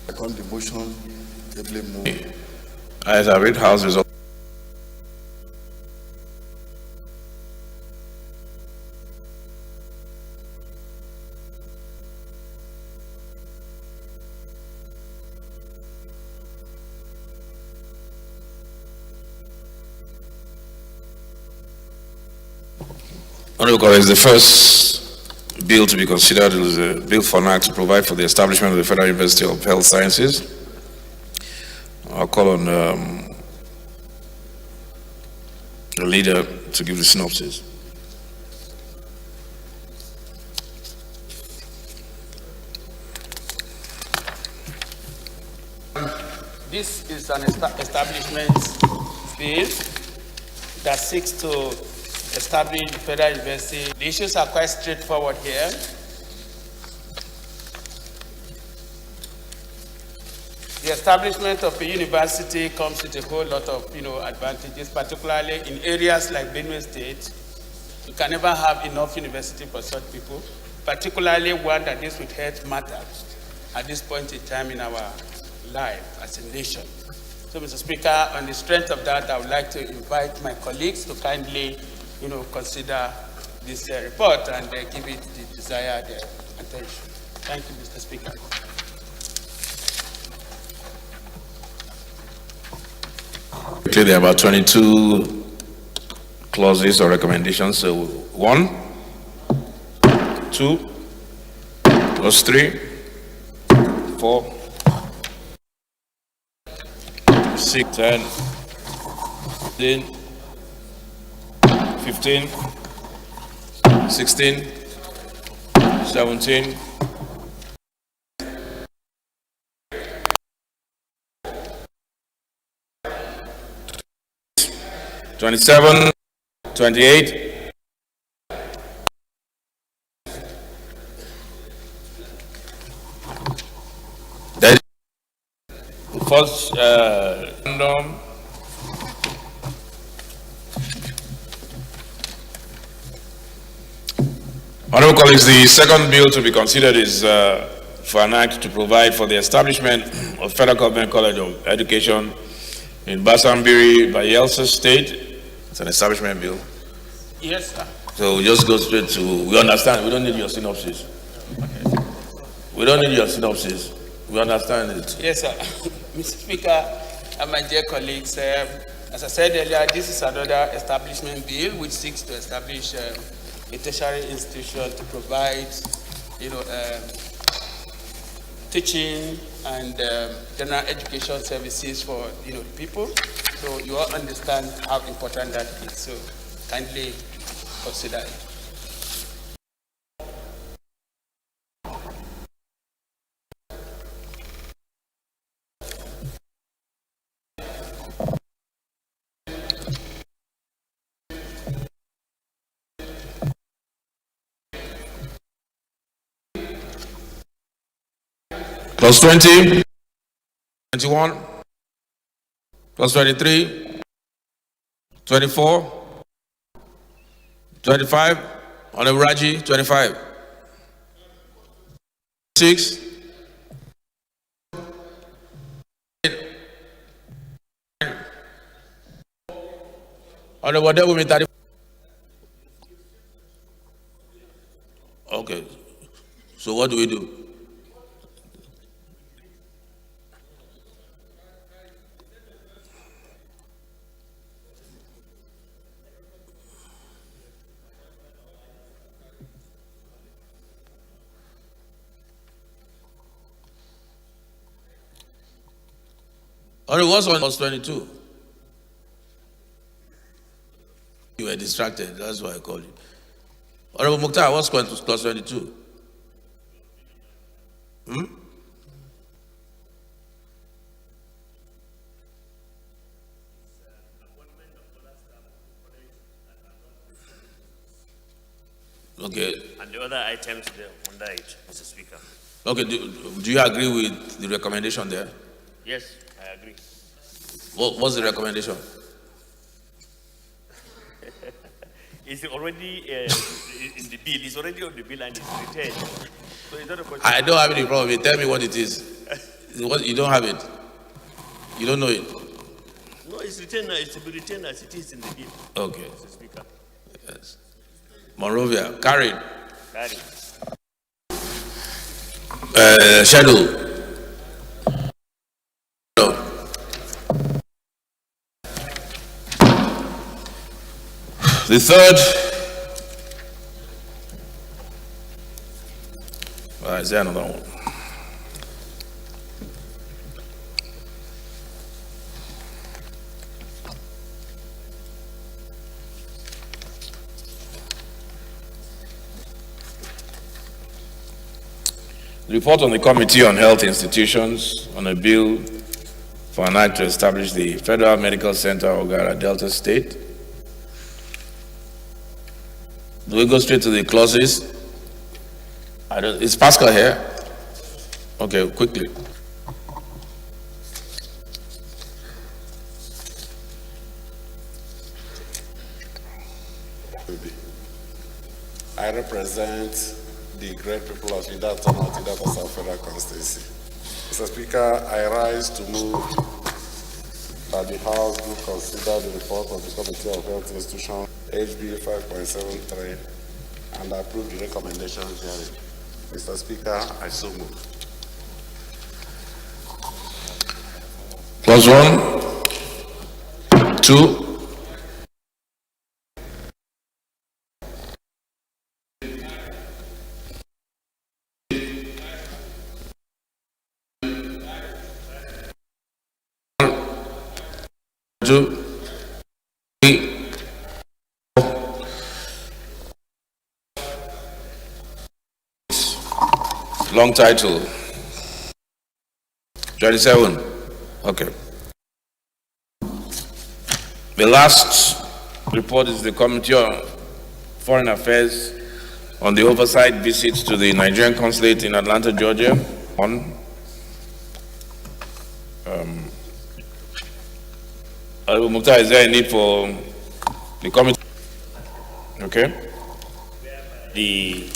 Second the motion, ably move. Ayes have it. House result. Honorable colleagues, the first bill to be considered is a bill for an act to provide for the establishment of the Federal University of Health Sciences. I'll call on the leader to give the synopsis. This is an establishment bill that seeks to establish the Federal University. The issues are quite straightforward here. The establishment of a university comes with a whole lot of advantages, particularly in areas like Benue State. You can never have enough university for such people, particularly one that deals with health matters at this point in time in our life as a nation. So, Mr. Speaker, on the strength of that, I would like to invite my colleagues to kindly consider this report and give it the desired attention. Thank you, Mr. Speaker. There are about 22 clauses or recommendations. So 1, 2, plus 3, 4, 6, 10, 15, 16, 17, 27, 28, then first random. Honorable colleagues, the second bill to be considered is for an act to provide for the establishment of Federal Government College of Education in Basambiri, Bayelsa State. It's an establishment bill. Yes, sir. So we just go straight to, we understand, we don't need your synopsis. Okay. We don't need your synopsis. We understand it. Yes, sir. Mr. Speaker, and my dear colleagues, as I said earlier, this is another establishment bill which seeks to establish a tertiary institution to provide, teaching and general education services for the people. So you all understand how important that is. So kindly consider it. Plus 20, 21, plus 23, 24, 25, Honorable Raji, 25, 6, 8, Honorable Debumi, 30. Okay, so what do we do? Or what's on plus 22? You were distracted, that's why I called you. Honorable Mukhtar, what's going to plus 22? Okay. And the other items there under it, Mr. Speaker. Okay, do you agree with the recommendation there? Yes, I agree. What's the recommendation? It's already in the bill. It's already on the bill and it's retained. So it's not a question. I don't have any problem with it. Tell me what it is. You don't have it. You don't know it. No, it's retained. It's to be retained as it is in the bill. Okay. Mr. Speaker. Yes. Monrovia, carried. Carried. Schedule. The third, is there another one? Report on the Committee on Health Institutions on a bill for an act to establish the Federal Medical Center Ogara, Delta State. Do we go straight to the clauses? Is Pascal here? Okay, quickly. I represent the great people of Idata North, Idata South Federal Constituency. Mr. Speaker, I rise to move that the House do consider the report of the Committee of Health Institutions, HB 5.73, and approve the recommendations herein. Mr. Speaker, I so move. Plus 1, 2, long title. 27. Okay. The last report is the Committee on Foreign Affairs on the oversight visits to the Nigerian consulate in Atlanta, Georgia. Mukhtar, is there a need for the committee? Okay. The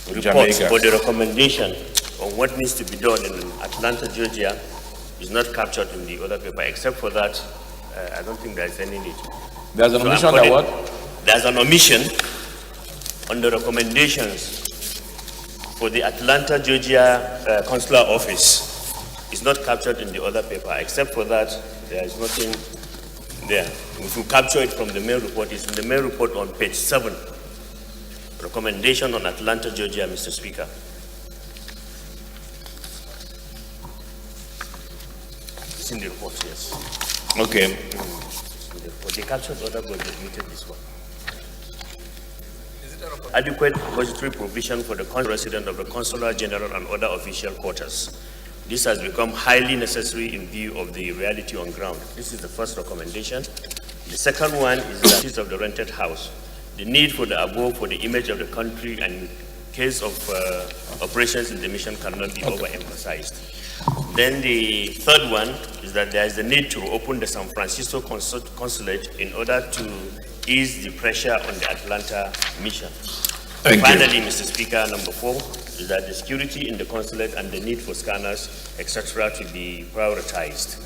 report Jamaica. for the recommendation on what needs to be done in Atlanta, Georgia is not captured in the other paper. Except for that, I don't think there's any need. There's an omission that what? There's an omission on the recommendations for the Atlanta, Georgia consular office. It's not captured in the other paper. Except for that, there is nothing there. If you capture it from the main report, it's in the main report on page 7. Recommendation on Atlanta, Georgia, Mr. Speaker. It's in the report, yes. Okay. But the captured order was admitted this one. Adequate budgetary provision for the resident of the Consular General and other official quarters. This has become highly necessary in view of the reality on ground. This is the first recommendation. The second one is the use of the rented house. The need for the above for the image of the country and in case of operations in the mission cannot be overemphasized. Then the third one is that there is a need to open the San Francisco consulate in order to ease the pressure on the Atlanta mission. Finally, Mr. Speaker, number 4 is that the security in the consulate and the need for scanners, etc., to be prioritized.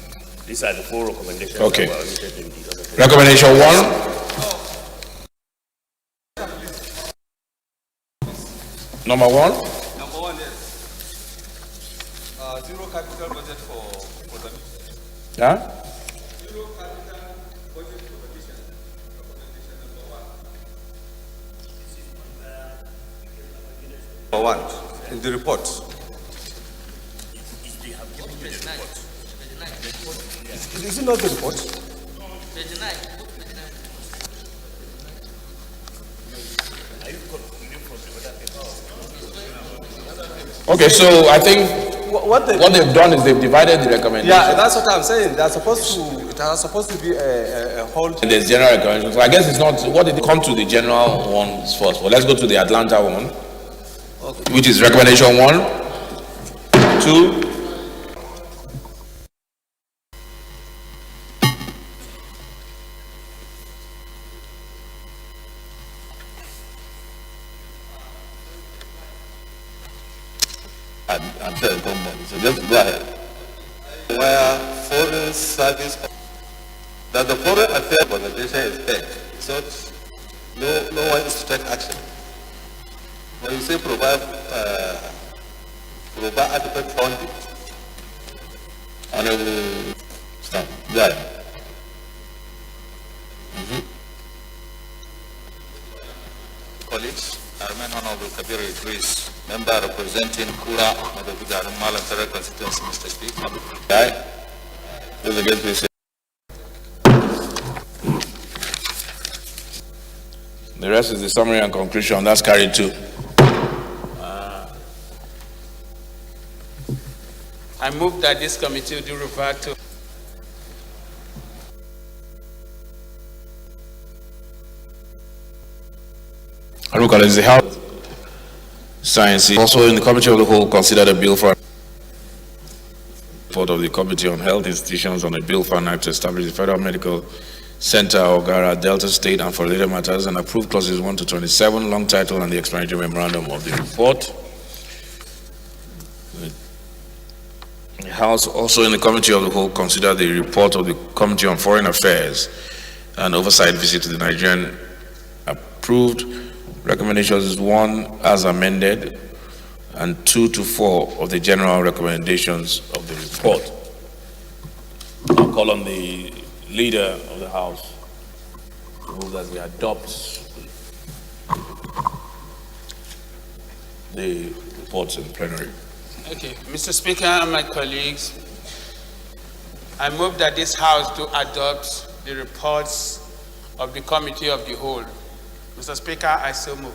These are the 4 recommendations that were omitted in the other. Recommendation 1. Number 1. Number 1 is zero capital budget for the Yeah? zero capital budget for the mission. Recommendation number 1 in the report. Is it not the report? Okay, so I think what they've done is they've divided the recommendation. Yeah, that's what I'm saying. They're supposed to. It was supposed to be a whole. And there's general recommendation. So I guess it's not. What did it come to the general ones first? Well, let's go to the Atlanta one, which is recommendation 1, 2. I'm telling somebody, so just go ahead. Where foreign service, that the foreign affairs organization is paid, it's not, no one is to take action. When you say provide adequate funding, Honorable Stan, go ahead. Colleagues, I remain Honorable Kabir Idris, member representing Kura, Madabugar, Malantara constituency, Mr. Speaker. Aye. Those against, please say. The rest is the summary and conclusion. That's carried too. I move that this committee do revert to The Health Sciences. Also in the Committee of the Whole, consider the bill for report of the Committee on Health Institutions on a bill for an act to establish the Federal Medical Center, Ogara, Delta State, and for related matters, and approve clauses 1 to 27, long title, and the explanatory memorandum of the report. The House, also in the Committee of the Whole, consider the report of the Committee on Foreign Affairs and oversight visit to the Nigerian. Approved. Recommendations is 1 as amended and 2 to 4 of the general recommendations of the report. I'll call on the leader of the House to move that we adopt the reports in plenary. Okay, Mr. Speaker and my colleagues, I move that this House do adopt the reports of the Committee of the Whole. Mr. Speaker, I so move.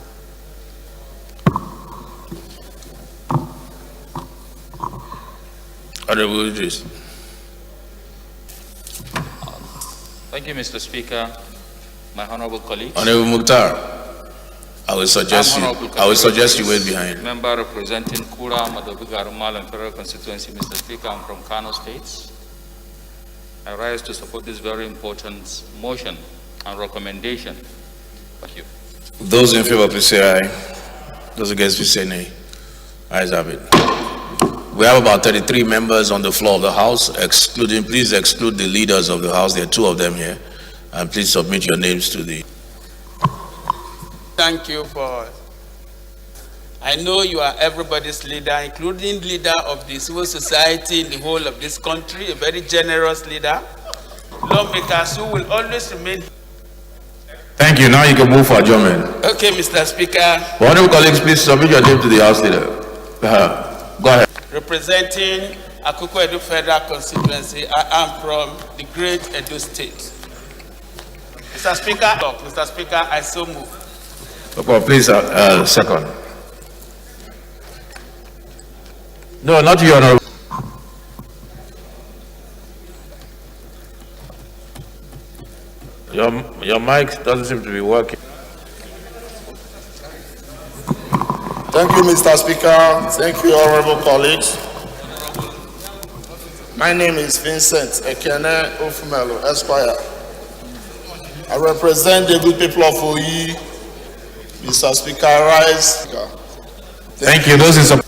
Honorable Idris. Thank you, Mr. Speaker. My honorable colleagues. Honorable Mukhtar, I will suggest you wait behind. Member representing Kura, Madabugar, and Federal Constituency, Mr. Speaker, I'm from Kano State. I rise to support this very important motion and recommendation. Thank you. Those in favor, please say aye. Those against, please say nay. Ayes have it. We have about 33 members on the floor of the House, please exclude the leaders of the House. There are 2 of them here. And please submit your names to the... Thank you for I know you are everybody's leader, including leader of the civil society in the whole of this country, a very generous leader. Lawmakers who will always remain. Thank you. Now you can move for adjournment. Okay, Mr. Speaker. Honorable colleagues, please submit your name to the House leader. Go ahead. Representing Akuko Edo Federal Constituency, I am from the great Edo State. Mr. Speaker, I so move. Okay, please, second. No, not you, Honorable. Your mic doesn't seem to be working. Thank you, Mr. Speaker. Thank you, honorable colleagues. My name is Vincent Ekene Ofumelo, Esquire. I represent the good people of Oyi. Mr. Speaker, rise. Thank you. Those in support.